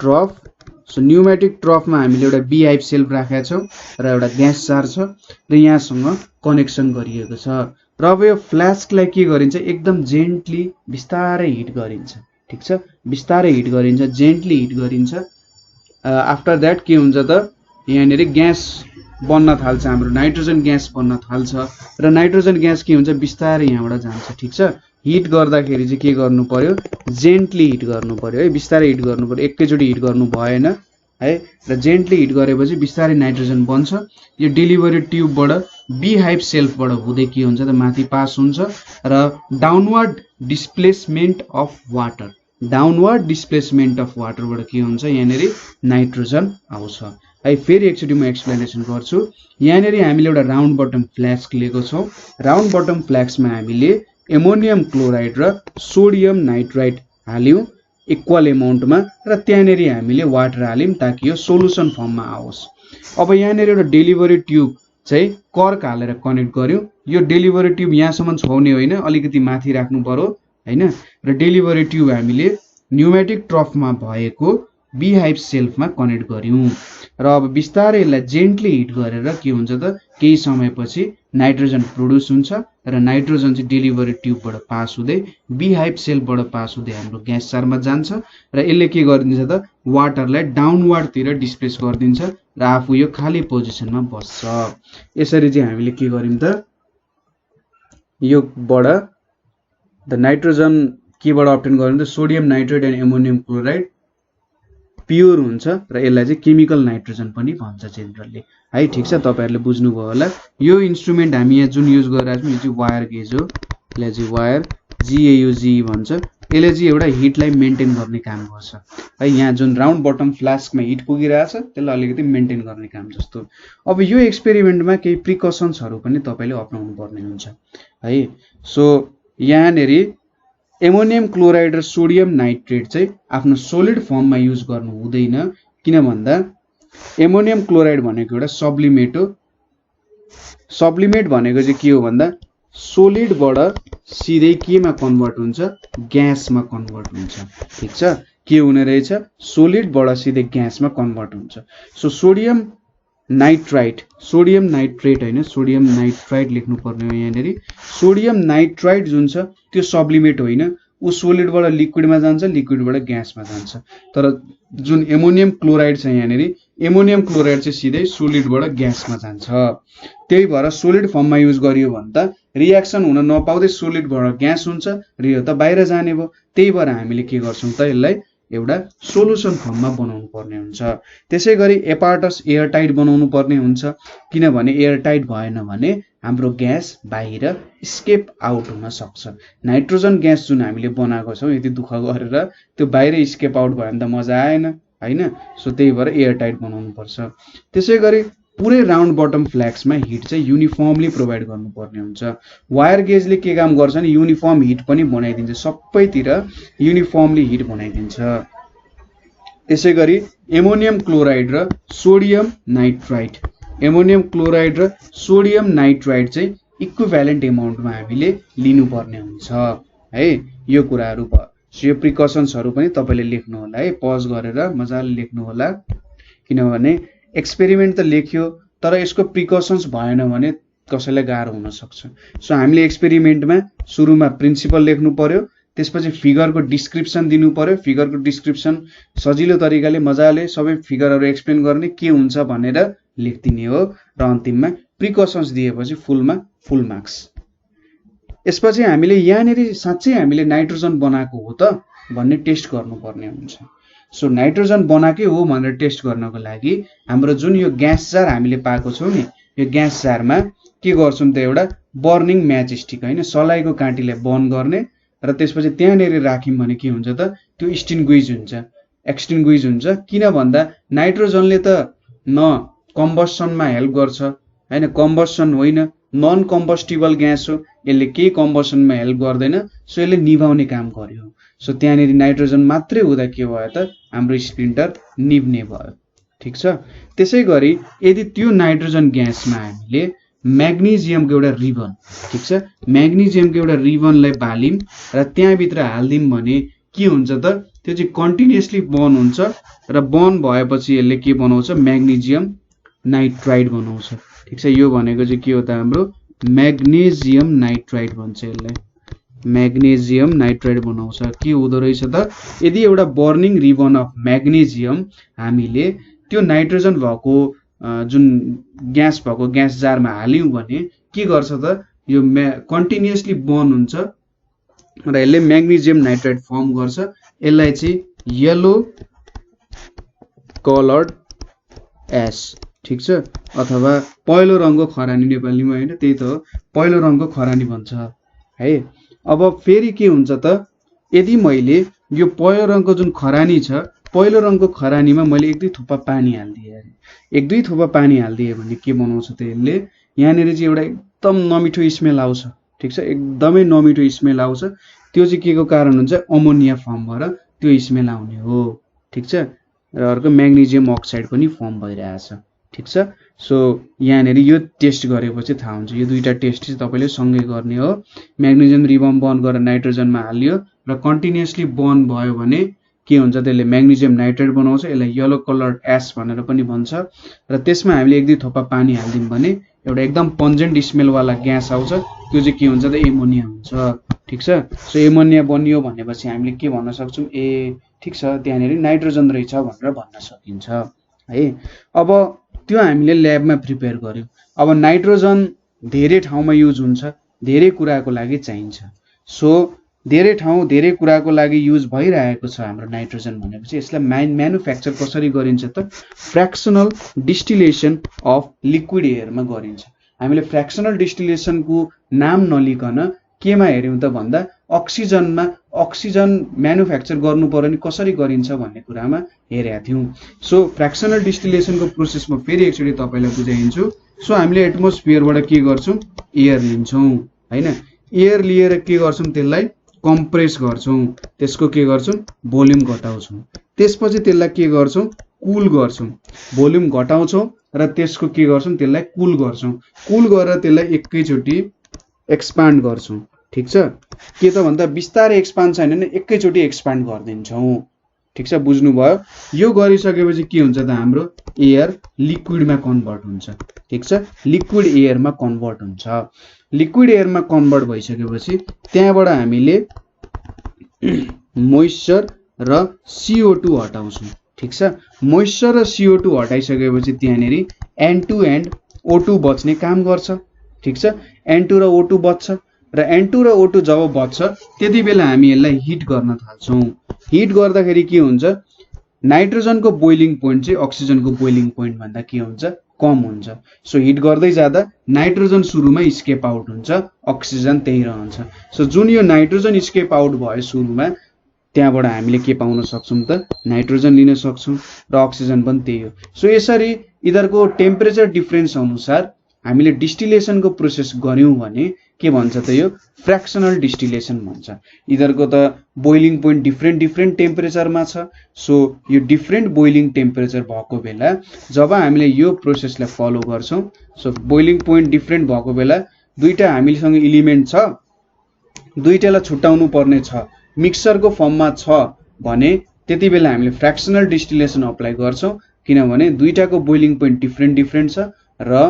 ट्रफ। सो न्युमेटिक ट्रफमा हामीले एउटा बीहाइभ सेल्फ राखेका छौं र एउटा ग्यास जार छ र यहाँसँग कनेक्सन गरिएको छ। र अब यो फ्लास्कलाई के गरिन्छ, एकदम जेन्टली बिस्तारै हिट गरिन्छ। ठीक छ, बिस्तारै हिट गरिन्छ, जेन्टली हिट गरिन्छ। आफ्टर दैट के हुन्छ त, यहाँनेरि ग्यास बन्न थाल्छ, हाम्रो नाइट्रोजन ग्यास बन्न थाल्छ र नाइट्रोजन ग्यास के हुन्छ, बिस्तारै यहाँबाट जान्छ। ठीक छ, हिट गर्दाखेरि चाहिँ के गर्नु पर्यो, जेन्टली हिट गर्नु पर्यो है, बिस्तारै हिट गर्नु पर्यो, एकैचोटी हिट गर्नु भएन है। र जेन्टली हिट गरेपछि बिस्तारै नाइट्रोजन बन्छ। यो डेलिभरी ट्युबबाट बीहाइभ सेल्फबाट हुँदै के हुन्छ त, माथि पास हुन्छ र downward displacement of water, downward displacement of वाटरबाट के हुन्छ, यहाँनेरि नाइट्रोजन आउँछ है। फेरि एकचोटि म एक्सप्लेनेसन गर्छु। यहाँनेरि हामीले एउटा राउन्ड बटम फ्लास्क लिएको छौं। राउन्ड बटम फ्लास्कमा हामीले एमोनियम क्लोराइड र सोडियम नाइट्राइट हाल्यौं इक्वल एमाउन्टमा र त्यहाँनेरि हामीले वाटर हाल्यौं ताकि यो सोलुसन फर्ममा आओस्। अब यहाँनेरि एउटा डेलिभरी ट्युब चाहिँ कर्क हालेर कनेक्ट गर्यौं। यो डेलिभरी ट्युब यहाँसम्म छाउने होइन, अलिकति माथि राख्नु पर्यो हैन। र डेलिभरी ट्युब हामीले न्युमेटिक ट्रफमा भएको बीहाइभ सेल्फमा कनेक्ट गर्यौं र अब बिस्तारै यसलाई जेन्टली हिट गरेर के हुन्छ त, केही समयपछि नाइट्रोजन प्रोड्युस हुन्छ र नाइट्रोजन चाहिँ डेलिभरी ट्युबबाट पास हुँदै बीहाइभ सेल्फबाट पास हुँदै हाम्रो ग्यास जारमा जान्छ र यसले के गरिदिन्छ त, वाटरलाई डाउनवर्डतिर डिस्प्लेस गरिदिन्छ र आफू यो खाली पोजिसनमा बस्छ। यसरी चाहिँ हामीले के गर्यौं त, योबाट द नाइट्रोजन केबाट अब्टेन गर्यौं त, sodium nitrite and ammonium chloride pure हुन्छ र यसलाई चाहिँ केमिकल नाइट्रोजन पनि भन्छ जेनरली है। ठीक छ, तपाईहरुले बुझ्नुभयो होला। यो इन्स्ट्रुमेन्ट हामी यहाँ जुन युज गरिरहेका छौं यो चाहिँ वायर गेज हो, यसलाई चाहिँ वायर GAUG भन्छ। यसले चाहिँ एउटा हिटलाई मेन्टेन गर्ने काम गर्छ है। यहाँ जुन राउन्ड बटम फ्लास्कमा हिट पुगिरहेछ त्यसलाई अलिकति मेन्टेन गर्ने काम जस्तो। अब यो एक्सपेरिमेन्टमा केही प्रिकसन्सहरु पनि तपाईले अपनाउनु पर्ने हुन्छ है। सो यहाँनेरि एमोनियम क्लोराइड र सोडियम नाइट्रेट चाहिँ आफ्नो सोलिड फर्ममा युज गर्नु हुँदैन, किन भन्दा एमोनियम क्लोराइड भनेको एउटा सब्लिमेट हो। सब्लिमेट भनेको चाहिँ के हो भन्दा सोलिडबाट सिधै केमा कन्भर्ट हुन्छ, ग्यासमा कन्भर्ट हुन्छ। ठीक छ, के हुने रहेछ, सोलिडबाट सिधै ग्यासमा कन्भर्ट हुन्छ। सो सोडियम नाइट्राइट हैन, सोडियम नाइट्राइट लेख्नु पर्ने हो यहाँनेरि। सोडियम नाइट्राइट जुन छ त्यो सब्लिमेट होइन, उ सोलिडबाट लिक्विडमा जान्छ, लिक्विडबाट ग्यासमा जान्छ। तर जुन एमोनियम क्लोराइड छ यहाँनेरि, एमोनियम क्लोराइड चाहिँ सिधै सोलिडबाट ग्यासमा जान्छ। त्यही भएर सोलिड फर्ममा युज गरियो भने त रियाक्सन हुन नपाउँदै सोलिडबाट ग्यास हुन्छ र यो त बाहिर जाने भयो। त्यही भएर हामीले के गर्छौं त, यसलाई एउटा सोलुसन फर्ममा बनाउनु पर्ने हुन्छ। त्यसैगरी एपार्टस एयरटाइट बनाउनु पर्ने हुन्छ, किनभने एयरटाइट भएन भने हाम्रो ग्यास बाहिर स्केप आउट हुन सक्छ। नाइट्रोजन ग्यास जुन हामीले बनाएको छौं यति दुःख गरेर त्यो बाहिर स्केप आउट भयो भने त मजा आएन हैन। सो त्यही भएर एयरटाइट बनाउनु पर्छ। त्यसैगरी पुरै राउन्ड बटम फ्लास्कमा हिट चाहिँ युनिफर्मली प्रोभाइड गर्नुपर्ने हुन्छ। वायर गेजले के काम गर्छ नि, युनिफर्म हिट पनि बनाइदिन्छ, सबैतिर युनिफर्मली हिट बनाइदिन्छ। त्यसैगरी एमोनियम क्लोराइड र सोडियम नाइट्राइट, एमोनियम क्लोराइड र सोडियम नाइट्राइट चाहिँ इक्विभ्यालेन्ट एमाउन्टमा हामीले लिनुपर्ने हुन्छ है। यो कुराहरु भयो। यो प्रिकसन्सहरु पनि तपाईले लेख्नु होला है, पज गरेर मजाले लेख्नु होला, किनभने एक्सपेरिमेन्ट त लेख्यो तर यसको प्रिकसन्स भएन भने कसैलाई गाह्रो हुन सक्छ। सो हामीले एक्सपेरिमेन्टमा सुरुमा प्रिन्सिपल लेख्नु पर्यो, त्यसपछि फिगरको डिस्क्रिप्सन दिनु पर्यो। फिगरको डिस्क्रिप्सन सजिलो तरिकाले मजाले सबै फिगरहरू एक्सप्लेन गर्ने के हुन्छ भनेर लेखिदिने हो र अन्तिममा प्रिकसन्स दिएपछि फुलमा फुल मार्क्स। यसपछि हामीले यहाँनेरि साँच्चै हामीले नाइट्रोजन बनाएको हो त भन्ने टेस्ट गर्नुपर्ने हुन्छ। सो नाइट्रोजन बनाएकै हो भनेर टेस्ट गर्नको लागि हाम्रो जुन यो ग्यास जार हामीले पाएको छौँ नि, यो ग्यास जारमा के गर्छौँ त एउटा बर्निङ म्याच स्टिक होइन, सलाइको काँटीलाई बर्न गर्ने र त्यसपछि त्यहाँनेरि राख्यौँ भने के हुन्छ त त्यो एक्सटिङ्ग्विज हुन्छ। किन भन्दा नाइट्रोजनले त न कम्बसनमा हेल्प गर्छ होइन, कम्बसन होइन, नन कम्बस्टिबल ग्यास हो, यसले केही कम्बसनमा हेल्प गर्दैन। सो यसले निभाउने काम गर्यो। सो त्यहाँनेरि नाइट्रोजन मात्रै हुँदा के भयो त हाम्रो स्प्लिन्टर निभ्ने भयो। ठिक छ। त्यसै गरी यदि त्यो नाइट्रोजन ग्यासमा हामीले म्याग्नेजियमको एउटा रिबन, ठिक छ, म्याग्नेजियमको एउटा रिबनलाई बालिम र त्यहाँभित्र हालिदिउँ भने के हुन्छ त त्यो चाहिँ कन्टिन्युसली बर्न हुन्छ र बर्न भएपछि यसले के बनाउँछ म्याग्नेजियम नाइट्राइड बनाउँछ। ठिक छ। यो भनेको चाहिँ के हो त हाम्रो म्याग्नेजियम नाइट्राइड भन्छ यसलाई, म्याग्नेजियम नाइट्राइड बनाउँछ। के हुँदो रहेछ त यदि एउटा बर्निङ रिबन अफ म्याग्नेजियम हामीले त्यो नाइट्रोजन भएको जुन ग्यास भएको ग्यास जारमा हाल्यौँ भने के गर्छ त यो कन्टिन्युसली बर्न हुन्छ र यसले म्याग्नेजियम नाइट्राइड फर्म गर्छ। यसलाई चाहिँ येलो कलर्ड एस, ठिक छ, अथवा पहेँलो रङको खरानी नेपालीमा होइन, त्यही त हो, पहेँलो रङको खरानी भन्छ है। अब फेरि के हुन्छ त यदि मैले यो पहेँलो रङको जुन खरानी छ, पहेँलो रङको खरानीमा मैले 1-2 थोपा पानी हालिदिएँ, 1-2 थोपा पानी हालिदिएँ भने के बनाउँछ त यसले यहाँनिर चाहिँ एउटा एकदम नमिठो स्मेल आउँछ। ठिक छ, एकदमै नमिठो स्मेल आउँछ। त्यो चाहिँ के को कारण हुन्छ अमोनिया फर्म भएर त्यो स्मेल आउने हो। ठिक छ। र अर्को म्याग्नेजियम अक्साइड पनि फर्म भइरहेछ। ठिक छ। सो यहाँनिर यो टेस्ट गरेपछि थाहा हुन्छ। यो दुईटा टेस्ट चाहिँ तपाईँले सँगै गर्ने हो। म्याग्नेजियम रिबन बर्न गरेर नाइट्रोजनमा हाल्यो र कन्टिन्युसली बर्न भयो भने के हुन्छ त्यसले म्याग्नेजियम नाइट्राइड बनाउँछ। यसलाई येलो कलर्ड एस भनेर पनि भन्छ र त्यसमा हामीले 1-2 थोपा पानी हालिदिउँ भने एउटा एकदम पन्जेन्ट स्मेलवाला ग्यास आउँछ। त्यो चाहिँ के हुन्छ त एमोनिया हुन्छ। ठिक छ। सो एमोनिया बनियो भनेपछि हामीले के भन्न सक्छौँ, ए ठिक छ त्यहाँनिर नाइट्रोजन रहेछ भनेर भन्न सकिन्छ है। अब त्यो हामीले ल्याबमा प्रिपेयर गर्यौँ। अब नाइट्रोजन धेरै ठाउँमा युज हुन्छ, धेरै कुराको लागि चाहिन्छ। सो धेरै ठाउँ धेरै कुराको लागि युज भइरहेको छ हाम्रो नाइट्रोजन भनेपछि यसलाई म्यानुफ्याक्चर कसरी गरिन्छ त फ्र्याक्सनल डिस्टिलेसन अफ लिक्विड एयरमा गरिन्छ। हामीले फ्र्याक्सनल डिस्टिलेसनको नाम नलिकन केमा हेर्यौँ त भन्दा अक्सिजनमा अक्सिजन म्यानुफ्याक्चर गर्नु पर्यो नि कसरी गरिन्छ भन्ने कुरामा हेरेका थियौँ। सो फ्र्याक्सनल डिस्टिलेसनको प्रोसेसमा फेरि एकचोटि तपाईँलाई बुझाइदिन्छु। सो हामीले एटमोस्फियरबाट के गर्छौँ एयर लिन्छौँ होइन, एयर लिएर के गर्छौँ त्यसलाई कम्प्रेस गर्छौँ, त्यसको के गर्छौँ भोल्युम घटाउँछौँ, त्यसपछि त्यसलाई के गर्छौँ कुल गर्छौँ, भोल्युम घटाउँछौँ र त्यसको के गर्छौँ त्यसलाई कुल गर्छौँ, कुल गरेर त्यसलाई एकैचोटि एक्सपान्ड गर्छौँ। ठिक छ। के त भन्दा बिस्तारै एक्सपान्ड छैन भने एकैचोटि एक्सपान्ड गरिदिन्छौँ। ठिक छ, बुझ्नुभयो। यो गरिसकेपछि के हुन्छ त हाम्रो एयर लिक्विडमा कन्भर्ट हुन्छ। ठिक छ, लिक्विड एयरमा कन्भर्ट हुन्छ। लिक्विड एयरमा कन्भर्ट भइसकेपछि त्यहाँबाट हामीले मोइस्चर र CO2 हटाउँछौँ। ठिक छ, मोइस्चर र CO2 हटाइसकेपछि त्यहाँनिर N2 and O2 बच्ने काम गर्छ। ठिक छ, N2 र O2 बच्छ र N2 र O2 जब बच्छ त्यति बेला हामी यसलाई हिट गर्न थाल्छौँ। हिट गर्दाखेरि के हुन्छ नाइट्रोजनको बोइलिङ पोइन्ट चाहिँ अक्सिजनको बोइलिङ पोइन्ट भन्दा के हुन्छ कम हुन्छ। सो हिट गर्दै जाँदा नाइट्रोजन सुरुमा स्केप आउट हुन्छ, अक्सिजन त्यही रहन्छ। सो जुन यो नाइट्रोजन स्केप आउट भयो सुरुमा त्यहाँबाट हामीले के पाउन सक्छौँ त नाइट्रोजन लिन सक्छौँ र अक्सिजन पनि त्यही हो। सो यसरी यिनीहरूको टेम्परेचर डिफ्रेन्स अनुसार हामीले डिस्टिलेसनको प्रोसेस गर्यौँ भने के भन्छ त यो फ्र्याक्सनल डिस्टिलेसन भन्छ। यिनीहरूको त बोइलिङ पोइन्ट डिफ्रेन्ट टेम्परेचरमा छ। सो यो डिफ्रेन्ट बोइलिङ टेम्परेचर भएको बेला जब हामीले यो प्रोसेसलाई फलो गर्छौँ, सो बोइलिङ पोइन्ट डिफ्रेन्ट भएको बेला दुईटा हामीसँग इलिमेन्ट छ, दुईटालाई छुट्याउनु पर्ने छ, मिक्सरको फर्ममा छ भने त्यति बेला हामीले फ्र्याक्सनल डिस्टिलेसन अप्लाई गर्छौँ किनभने दुईटाको बोइलिङ पोइन्ट डिफ्रेन्ट छ र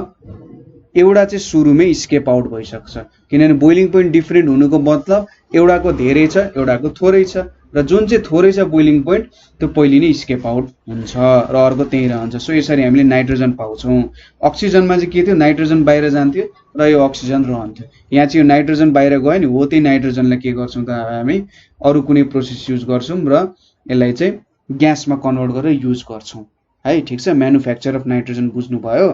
एउटा चाहिँ सुरुमै स्केप आउट भइसक्छ किनभने बोइलिङ पोइन्ट डिफरेन्ट हुनुको मतलब एउटाको धेरै छ एउटाको थोरै छ र जुन चाहिँ थोरै छ बोइलिङ पोइन्ट त्यो पहिले नै स्केप आउट हुन्छ र अर्को त्यही रहन्छ। सो यसरी हामीले नाइट्रोजन पाउँछौँ। अक्सिजनमा चाहिँ के थियो, नाइट्रोजन बाहिर जान्थ्यो र यो अक्सिजन रहन्थ्यो। यहाँ चाहिँ यो नाइट्रोजन बाहिर गयो नि, हो त्यही नाइट्रोजनलाई के गर्छौँ त हामी अरू कुनै प्रोसेस युज गर्छौँ र यसलाई चाहिँ ग्यासमा कन्भर्ट गरेर युज गर्छौँ है। ठिक छ, म्यानुफ्याक्चर अफ नाइट्रोजन बुझ्नुभयो।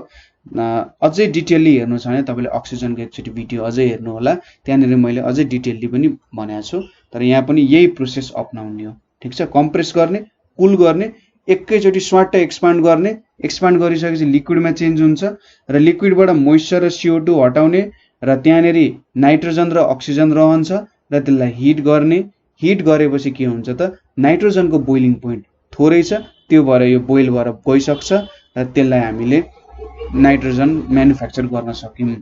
अझै डिटेलली हेर्नु छ भने तपाईँले अक्सिजनको एकचोटि भिडियो अझै हेर्नु होला, त्यहाँनिर मैले अझै डिटेलली पनि भनेको छु। तर यहाँ पनि यही प्रोसेस अपनाउने हो। ठिक छ, कम्प्रेस गर्ने, कुल गर्ने, एकैचोटि स्वाट एक्सपान्ड गर्ने, एक्सपान्ड गरिसकेपछि लिक्विडमा चेन्ज हुन्छ र लिक्विडबाट मोइस्चर र CO2 हटाउने र त्यहाँनिर नाइट्रोजन र अक्सिजन रहन्छ र त्यसलाई हिट गर्ने। हिट गरेपछि के हुन्छ त, नाइट्रोजनको बोइलिङ पोइन्ट थोरै छ, त्यो भएर यो बोइल भएर गइसक्छ र त्यसलाई हामीले नाइट्रोजन म्यानुफ्याक्चर गर्न सक्यौँ।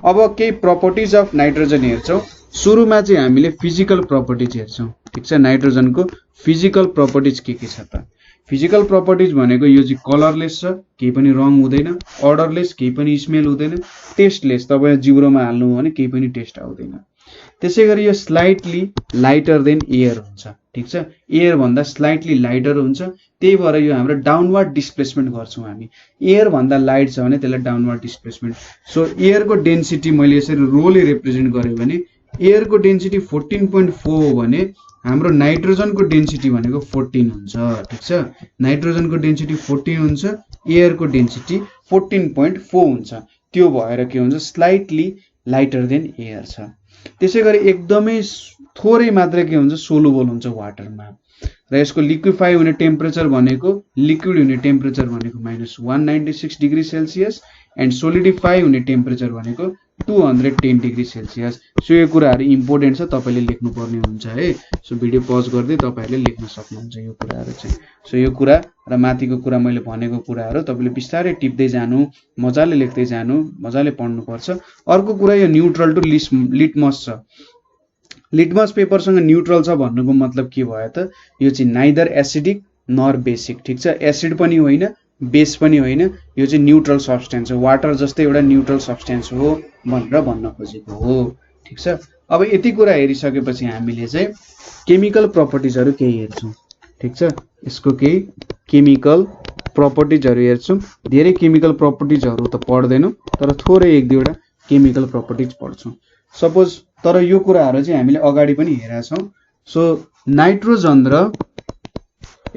अब केही प्रपर्टिज अफ नाइट्रोजन हेर्छौँ। सुरुमा चाहिँ हामीले फिजिकल प्रपर्टिज हेर्छौँ। ठिक छ, नाइट्रोजनको फिजिकल प्रपर्टिज के छ त, फिजिकल प्रपर्टिज भनेको यो चाहिँ कलरलेस छ, केही पनि रङ हुँदैन, अर्डरलेस, केही पनि स्मेल हुँदैन, टेस्टलेस, तपाईँ जिब्रोमा हाल्नु हो भने केही पनि टेस्ट आउँदैन। त्यसै गरी यो स्लाइटली लाइटर देन एयर हुन्छ। ठिक छ, एयर भन्दा स्लाइटली लाइटर हुन्छ, त्यही भएर यो हाम्रो डाउनवर्ड डिस्प्लेसमेन्ट गर्छौँ हामी। एयर भन्दा लाइट छ भने त्यसलाई डाउनवर्ड डिस्प्लेसमेन्ट। सो एयरको डेन्सिटी मैले यसरी रोले रिप्रेजेन्ट गरेँ भने एयरको डेन्सिटी 14.4 हो भने हाम्रो नाइट्रोजनको डेन्सिटी भनेको 14 हुन्छ। ठिक छ, नाइट्रोजनको डेन्सिटी 14 हुन्छ, एयरको डेन्सिटी 14.4 हुन्छ। त्यो भएर के हुन्छ, स्लाइटली लाइटर देन एयर छ। त्यसै गरी एकदमै थोरै मात्रै के हुन्छ, सोलुबल हुन्छ वाटरमा र यसको लिक्विफाई हुने टेम्परेचर भनेको, लिक्विड हुने टेम्परेचर भनेको -196 डिग्री सेल्सियस एन्ड सोलिडिफाई हुने टेम्परेचर भनेको 210 डिग्री सेल्सियस। सो यो कुराहरू इम्पोर्टेन्ट छ, तपाईँले लेख्नुपर्ने हुन्छ है। सो भिडियो पज गर्दै तपाईँहरूले लेख्न सक्नुहुन्छ यो कुराहरू चाहिँ। सो यो कुरा र माथिको कुरा मैले भनेको कुराहरू तपाईँले बिस्तारै टिप्दै जानु, मजाले लेख्दै जानु, मजाले पढ्नुपर्छ। अर्को कुरा यो न्युट्रल टु लिटमस छ। लिटमस पेपरसँग न्युट्रल छ भन्नुको मतलब के भयो त, यो चाहिँ नाइदर एसिडिक नर बेसिक। ठिक छ, एसिड पनि होइन, बेस पनि होइन, यो चाहिँ न्युट्रल सब्सटेन्स हो, वाटर जस्तै एउटा न्युट्रल सब्सटेन्स हो भनेर भन्न खोजेको हो। ठिक छ, अब यति कुरा हेरिसकेपछि हामीले चाहिँ केमिकल प्रपर्टिजहरू केही हेर्छौँ। ठिक छ, यसको केही केमिकल प्रपर्टिजहरू हेर्छौँ। धेरै केमिकल प्रपर्टिजहरू त पढ्दैनौँ, तर थोरै एक दुईवटा केमिकल प्रपर्टिज पढ्छौँ सपोज। तर यो कुराहरू चाहिँ हामीले अगाडि पनि हेरेका छौँ। सो नाइट्रोजन र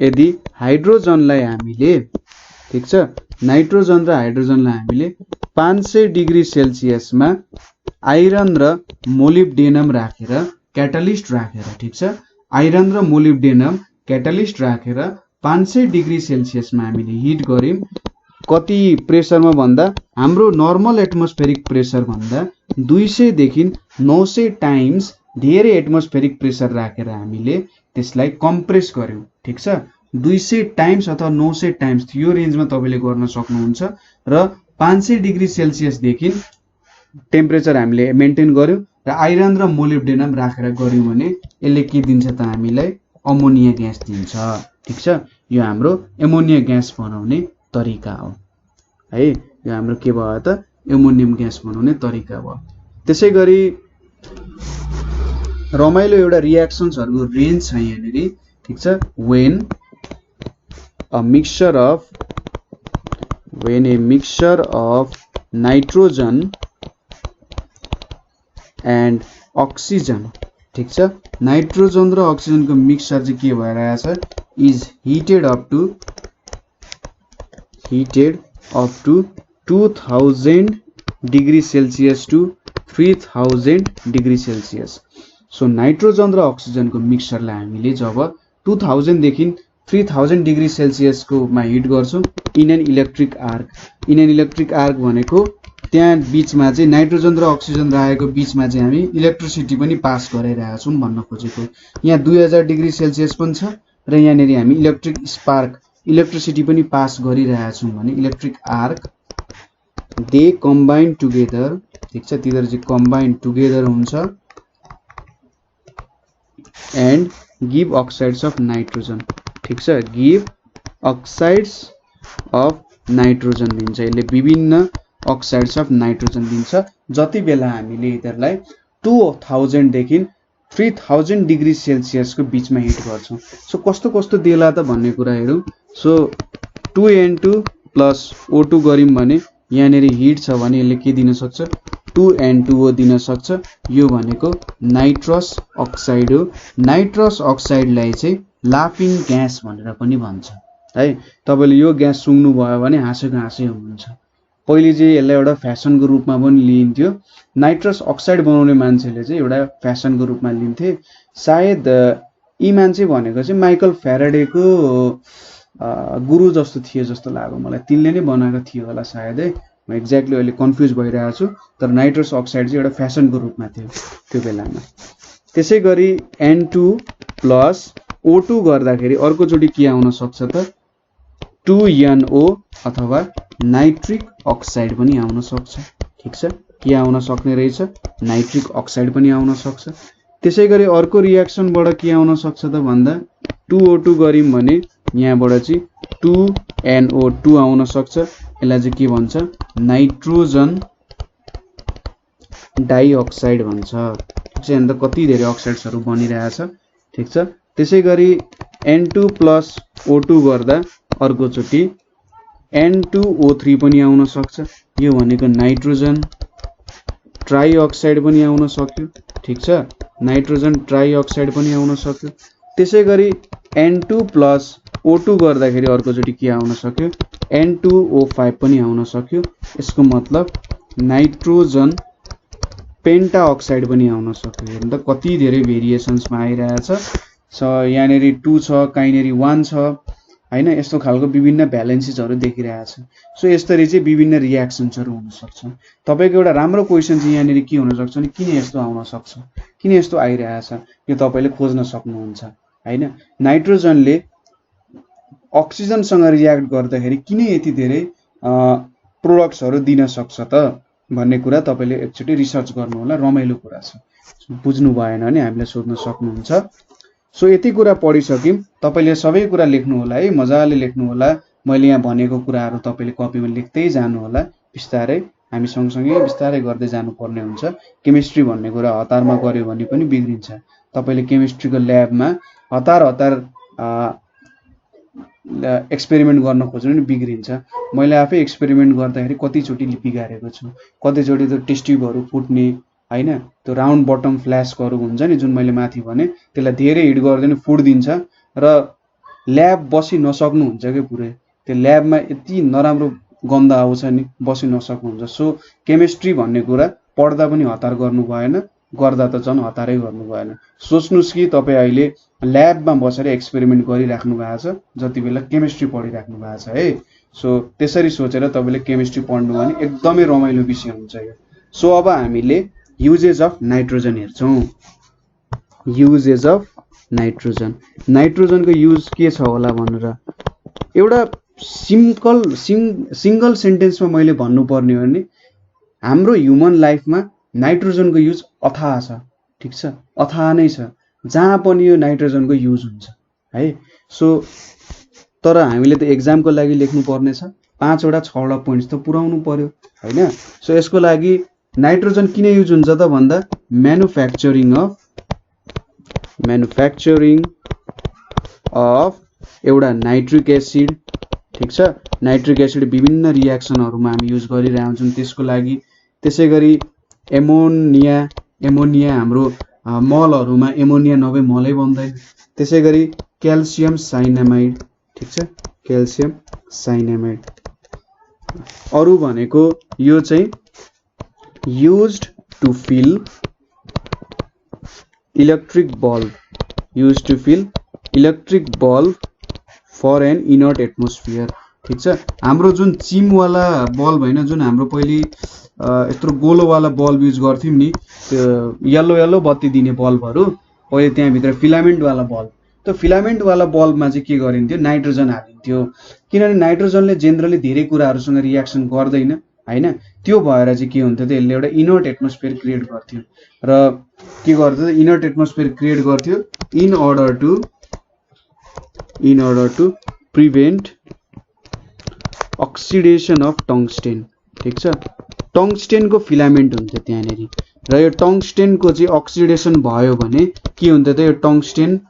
यदि हाइड्रोजनलाई हामीले, ठिक छ, नाइट्रोजन र हाइड्रोजनलाई हामीले 500 डिग्री सेल्सियसमा आइरन र मोलिब्डेनम राखेर क्याटालिस्ट राखेर, ठिक छ, आइरन र मोलिब्डेनम क्याटालिस्ट राखेर 500 डिग्री सेल्सियसमा हामीले हिट गऱ्यौँ। कति प्रेसरमा भन्दा, हाम्रो नर्मल एटमोस्फेरिक प्रेसर भन्दा 200 देखि 900 टाइम्स धेरै एटमोस्फेरिक प्रेसर राखेर हामीले त्यसलाई कम्प्रेस गर्यौँ। ठिक छ, 200 टाइम्स अथवा 900 टाइम्स यो रेन्जमा तपाईँले गर्न सक्नुहुन्छ र 500 डिग्री सेल्सियसदेखि टेम्परेचर हामीले मेन्टेन गर्यौँ र आइरन र मोलिब्डेनम राखेर गऱ्यौँ भने यसले के दिन्छ त, हामीलाई अमोनिया ग्यास दिन्छ। ठिक छ, यो हाम्रो एमोनिया ग्यास बनाउने तरिका हो है। यो हाम्रो के भयो त, एमोनियम ग्यास बनाउने तरिका भयो। त्यसै गरी रमाइलो एउटा रियाक्सन्सहरूको रेन्ज छ यहाँनिर। ठिक छ, when a mixture of nitrogen and oxygen, ठिक छ, नाइट्रोजन र अक्सिजनको मिक्सचर चाहिँ के भइरहेछ, is heated up to 2000 degree Celsius to 3000 degree Celsius. So nitrogen र अक्सिजनको मिक्सचरलाई हामीले जब 2000 देखि 3000 डिग्री सेल्सियसको मा हिट गर्छौँ in an electric arc. In an electric arc भनेको त्यहाँ बीचमा चाहिँ नाइट्रोजन र अक्सिजन राखेको बीचमा चाहिँ हामी इलेक्ट्रिसिटी पनि पास गराइरहेका छौँ भन्न खोजेको। यहाँ 2000 डिग्री सेल्सियस पनि छ र यहाँनिर हामी इलेक्ट्रिक स्पार्क, इलेक्ट्रिसिटी पनि पास गरिरहेका छौँ भने electric arc they combine together. ठिक छ, तिनीहरू चाहिँ कम्बाइन टुगेदर हुन्छ and give oxides of nitrogen. ठिक छ, गिभ अक्साइड्स अफ नाइट्रोजन दिन्छ। यसले विभिन्न अक्साइड्स अफ नाइट्रोजन दिन्छ जति बेला हामीले यिनीहरूलाई 2000 देखि 3000 डिग्री सेल्सियसको बीचमा हिट गर्छौं। सो कस्तो कस्तो देला त भन्ने कुरा हेरौं। सो 2n2 प्लस O2 गरिम भने यहाँनेरि हिट छ भने यसले के दिन सक्छ 2n2O दिन सक्छ। यो भनेको नाइट्रस अक्साइड हो। नाइट्रस अक्साइडलाई चाहिँ लाफिङ ग्यास भनेर पनि भन्छ है। तपाईले यो ग्यास सुंग्नु भयो भने हाँसेको हाँसै हुनुहुन्छ। पहिले चाहिँ यसलाई एउटा फ्यासनको रूपमा पनि लिइन्थ्यो। नाइट्रस अक्साइड बनाउने मान्छेले चाहिँ एउटा फ्यासनको रूपमा लिन्थे। सायद यी मान्छे भनेको चाहिँ माइकल फ्याराडेको गुरु जस्तो थियो जस्तो लाग्यो मलाई। तिनले नै बनाएको थियो होला सायदै, म एक्ज्याक्टली अहिले कन्फ्युज भइरहेको छु। तर नाइट्रस अक्साइड चाहिँ एउटा फ्यासनको रूपमा थियो त्यो बेलामा। त्यसैगरी N2 प्लस O2 गर्दाखेरि अर्कोचोटि के आउन सक्छ त 2NO अथवा नाइट्रिक अक्साइड पनि आउन सक्छ। ठीक छ, के आउन सक्ने रहेछ नाइट्रिक अक्साइड पनि आउन सक्छ। त्यसैगरी अर्को रियाक्सनबाट के आउन सक्छ त भन्दा 2O2 गरिम भने यहाँबाट चाहिँ 2NO2 आउन सक्छ। यसलाई चाहिँ के भन्छ नाइट्रोजन डाइअक्साइड भन्छ। ठीक छ, अन्त कति धेरै अक्साइड्सहरु बनिरहेछ। ठीक छ, त्यसैगरी N2 प्लस O2 गर्दा अर्कोचोटि N2O3 पनि आउन सक्छ। यो भनेको नाइट्रोजन ट्राइअक्साइड पनि आउन सक्यो। ठीक छ, नाइट्रोजन ट्राइअक्साइड पनि आउन सक्यो। त्यसैगरी N2 प्लस O2 गर्दाखेरि अर्कोचोटि के आउन सक्यो N2O5 पनि आउन सक्यो। यसको मतलब नाइट्रोजन पेन्टा अक्साइड पनि आउन सक्यो। हेर्नु त कति धेरै भेरिएसन्समा आइरहेछ। यहाँनेरि 2 छ, काहीँनेरि 1 छ हैन। यस्तो खालको विभिन्न भ्यालेन्सीजहरु देखिरहेछ। सो यसरी चाहिँ विभिन्न रियाक्सन्सहरु हुन सक्छ। तपाईको एउटा राम्रो क्वेशन चाहिँ यहाँनेरि के हुन सक्छ भने किन यस्तो आउन सक्छ, किन यस्तो आइरहेछ, यो तपाईले खोज्न सक्नुहुन्छ हैन। नाइट्रोजनले अक्सिजनसँग रियाक्ट गर्दाखेरि किन यति धेरै प्रोडक्ट्सहरु दिन सक्छ त भन्ने कुरा तपाईले एकचोटी रिसर्च गर्नु होला। रमाइलो कुरा छ, बुझ्नु भएन भने हामीलाई सोध्न सक्नुहुन्छ। सो यति कुरा पढिसक्यौं। तपाईले सबै कुरा लेख्नु होला है, मजाले लेख्नु होला। मैले यहाँ भनेको कुराहरु तपाईले कपीमा लेख्दै जानु होला। बिस्तारै हामी सँगसँगै बिस्तारै गर्दै जानु पर्ने हुन्छ। केमिस्ट्री भन्ने कुरा हतारमा गर्यो भने पनि बिग्रिन्छ। तपाईले केमिस्ट्रीको ल्याबमा हतार एक्सपेरिमेन्ट गर्न खोज्नु नि बिग्रिन्छ। मैले आफै एक्सपेरिमेन्ट गर्दाखेरि कतिचोटी बिगारेको छु। कतिचोटी त टेस्ट ट्युबहरु फुट्ने हैन, त्यो राउन्ड बटम फ्ल्यास्कहरु हुन्छ नि जुन मैले माथि भने, त्यसलाई धेरै हिट गर्दैन फुट्दिन्छ र ल्याब बसि नसक्नु हुन्छ के पुरै। त्यो ल्याबमा यति नराम्रो गन्ध आउँछ नि, बसि नसक्नुहुन्छ। सो केमिस्ट्री भन्ने कुरा पढ्दा पनि हतार गर्नु भएन, गर्दा त झन् हतारै गर्नु भएन। सोच्नुस् कि तपाई अहिले ल्याबमा बसेर एक्सपेरिमेन्ट गरिराख्नु भएको छ जति बेला केमिस्ट्री पढिराख्नु भएको छ है। सो त्यसरी सोचेर तपाईले केमिस्ट्री पढ्नु भने एकदमै रमाइलो विषय हुन्छ यो। सो अब हामीले युजेज अफ नाइट्रोजन हेर्छौं। युजेज अफ नाइट्रोजन, नाइट्रोजनको युज के छ होला भनेर एउटा सिंगल सेन्टेन्समा मैले भन्नु पर्ने हो भने हाम्रो ह्युमन लाइफमा नाइट्रोजनको युज अथाह छ। ठीक छ, अथाह नै छ, जहाँ पनि यो नाइट्रोजनको युज हुन्छ है। सो तर हामीले त एक्जामको लागि लेख्नु पर्ने छ, 5 वटा 6 वटा पोइन्ट्स त पुर्याउनु पर्यो हैन। सो यसको लागि नाइट्रोजन किन युज हुन्छ त भन्दा म्यानुफ्याक्चरिङ अफ एउटा नाइट्रिक एसिड। ठीक छ, नाइट्रिक एसिड विभिन्न रियाक्सनहरुमा हामी युज गरिरहेन्छौं त्यसको लागि। त्यसैगरी एमोनिया हाम्रो मलहरुमा एमोनिया नभए मलै बन्दैन। त्यसैगरी क्याल्सियम साइनामाइड। ठीक छ, क्याल्सियम साइनामाइड। अरु भनेको यो चाहिँ used to fill electric bulb, used to fill electric bulb for an inert atmosphere। ठीक छ, हाम्रो जुन चिम वाला बल्ब हैन, जुन हाम्रो पहिले यत्रो गोलो वाला बल्ब युज गर्थ्यौं नि, त्यो येलो बत्ती दिने बल्बहरु, पहिले त्यहाँ भित्र फिलामेन्ट वाला बल्ब। त्यो फिलामेन्ट वाला बल्बमा चाहिँ के गरिन्थ्यो नाइट्रोजन हालिन्थ्यो। किनभने नाइट्रोजनले जेनरली धेरै कुराहरुसँग रियाक्सन गर्दैन हैन। त्यो भएर चाहिँ के हुन्थ्यो त यसले एउटा इनर्ट एटमोस्फियर क्रिएट गर्थ्यो र के गर्थ्यो त इनर्ट एटमोस्फियर क्रिएट गर्थ्यो in order to prevent oxidation of tungsten. ठीक छ। टंगस्टेनको फिलामेन्ट हुन्छ त्यहाँनेरि र यो टंगस्टेनको चाहिँ अक्सिडेसन भयो भने के हुन्छ त यो टंगस्टेन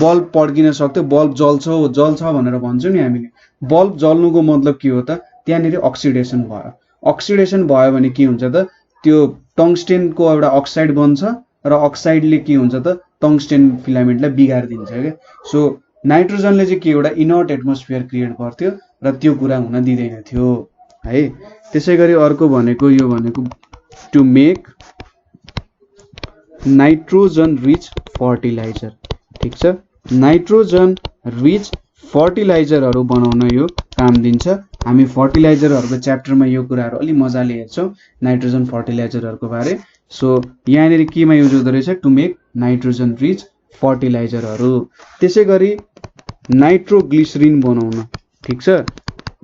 बल्ब पड्किन सक्थ्यो, बल्ब जल्छ भनेर भन्छौँ नि हामीले। बल्ब जल्नुको मतलब के हो त त्यहाँनेरि अक्सिडेसन भयो। अक्सिडेसन भयो भने के हुन्छ त त्यो टंगस्टेनको एउटा अक्साइड बन्छ र अक्साइडले के हुन्छ त टंगस्टेन फिलामेन्टलाई बिगारिदिन्छ क्या। सो नाइट्रोजनले चाहिँ के एउटा इनर्ट एटमोस्फियर क्रिएट गर्थ्यो र त्यो कुरा हुन दिँदैन थियो है। त्यसैगरी अर्को भनेको यो भनेको to make nitrogen rich fertiliser, ठीक छ। नाइट्रोजन रिच फर्टिलाइजरहरू बनाउन यो काम दिन्छ। हामी फर्टिलाइजरहरूको च्याप्टरमा यो कुराहरू अलि मजाले हेर्छौँ नाइट्रोजन फर्टिलाइजरहरूको बारे। सो यहाँनिर केमा युज हुँदो रहेछ टु मेक नाइट्रोजन रिच फर्टिलाइजरहरू। त्यसैगरी नाइट्रोग्लिसरिन बनाउन, ठीक छ।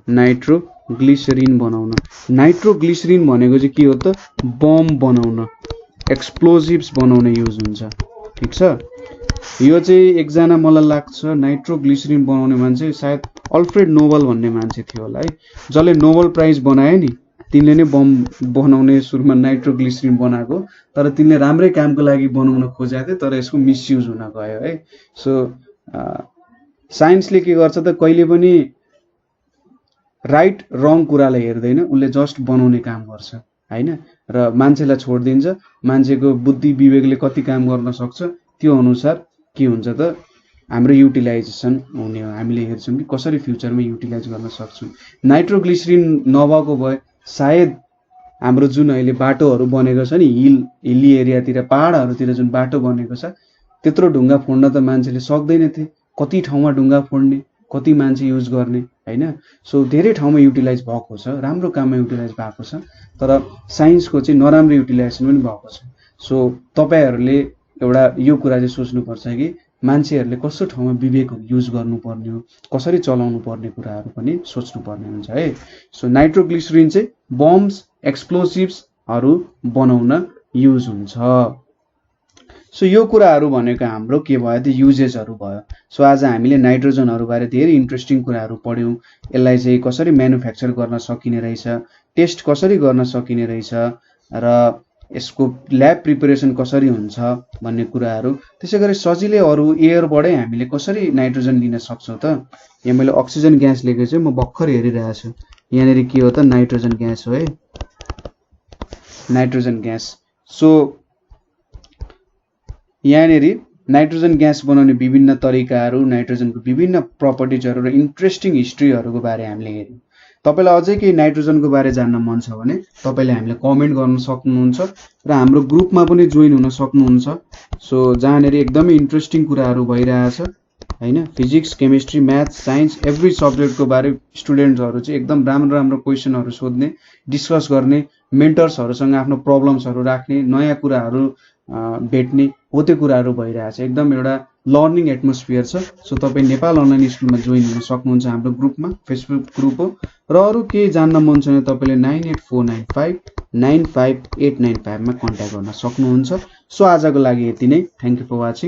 नाइट्रोग्लिसरिन बनाउन, नाइट्रोग्लिसरिन भनेको चाहिँ के हो त बम बनाउन, एक्सप्लोजिभ्स बनाउन युज हुन्छ, ठीक छ। यो चाहिँ एकजना मलाई लाग्छ नाइट्रोग्लिसरिन बनाउने मान्छे सायद अल्फ्रेड नोबल भन्ने मान्छे थियो होला है, जसले नोबल प्राइज बनायो नि तिनले नै बम बनाउने सुरुमा नाइट्रोग्लिसरिन बनाएको, तर तिनले राम्रै कामको लागि बनाउन खोजेको थियो तर यसको मिसयुज हुन गयो है। सो साइन्सले के गर्छ त कहिले पनि राइट रङ कुरालाई हेर्दैन, उसले जस्ट बनाउने काम गर्छ हैन, र मान्छेलाई छोडिदिन्छ। मान्छेको बुद्धि विवेकले कति काम गर्न सक्छ त्यो अनुसार के हुन्छ त हाम्रो युटिलाइजेसन हुने हो। हामीले हेर्छौँ कि कसरी फ्युचरमा युटिलाइज गर्न सक्छौँ। नाइट्रोग्लिसरिन नभएको भए सायद हाम्रो जुन अहिले बाटोहरू बनेको छ नि हिल्ली एरियातिर पहाडहरूतिर जुन बाटो बनेको छ त्यत्रो ढुङ्गा फोड्न त मान्छेले सक्दैन थिए। कति ठाउँमा ढुङ्गा फोड्ने, कति मान्छे युज गर्ने हैन। सो धेरै ठाउँमा युटिलाइज भएको छ, राम्रो काममा युटिलाइज भएको छ, तर साइन्सको चाहिँ नराम्रो युटिलाइजेसन पनि भएको छ। सो तपाईहरूले एउटा यो कुरा चाहिँ सोच्नुपर्छ कि मान्छेहरूले कस्तो ठाउँमा विवेकहरू युज गर्नुपर्ने हो, कसरी चलाउनु पर्ने कुराहरू पनि सोच्नुपर्ने हुन्छ है। सो नाइट्रोग्लिसरिन चाहिँ बम्स एक्सप्लोजिभ्सहरू बनाउन युज हुन्छ। सो यो कुराहरू भनेको हाम्रो के भयो त युजेसहरू भयो। सो आज हामीले नाइट्रोजनहरू बारे धेरै इन्ट्रेस्टिङ कुराहरू पढ्यौँ। यसलाई चाहिँ कसरी म्यानुफ्याक्चर गर्न सकिने रहेछ, टेस्ट कसरी गर्न सकिने रहेछ र यसको ल्याब प्रिपरेसन कसरी हुन्छ भन्ने कुराहरू। त्यसैगरी सजिलै अरू एयरबाटै हामीले कसरी नाइट्रोजन लिन सक्छौँ त। यहाँ मैले अक्सिजन ग्यास लेखेको छु, म भर्खर हेरिरहेको छु। यहाँनिर के हो त नाइट्रोजन ग्यास हो है, नाइट्रोजन ग्यास। सो यहाँनिर नाइट्रोजन ग्यास बनाउने विभिन्न तरिकाहरू, नाइट्रोजनको विभिन्न प्रपर्टिजहरू र इन्ट्रेस्टिङ हिस्ट्रीहरूको बारे हामीले हेर्यौँ। तपाईलाई अझै केही नाइट्रोजनको बारे जान्न मन छ भने तपाईले हामीले कमेन्ट गर्न सक्नुहुन्छ र हाम्रो ग्रुपमा पनि जोइन हुन सक्नुहुन्छ। सो जहाँनेरि एकदमै इन्ट्रेस्टिङ कुराहरू भइरहेछ हैन। Physics, chemistry, maths, science every सब्जेक्टको बारे स्टुडेन्ट्सहरू चाहिँ एकदम राम्रो राम्रो क्वेसनहरू सोध्ने, डिस्कस गर्ने, मेन्टर्सहरूसँग आफ्नो प्रब्लम्सहरू राख्ने, नयाँ कुराहरू भेट्ने हो त्यो कुराहरू भइरहेछ। एकदम एउटा लर्निङ एटमोस्फियर छ। सो तपाईँ नेपाल अनलाइन स्कुलमा जोइन हुन सक्नुहुन्छ हाम्रो ग्रुपमा, फेसबुक ग्रुप हो। र अरू केही जान्न मन छ भने तपाईँले 9849595895 मा कन्ट्याक्ट गर्न सक्नुहुन्छ। सो आजको लागि यति नै। Thank you for watching.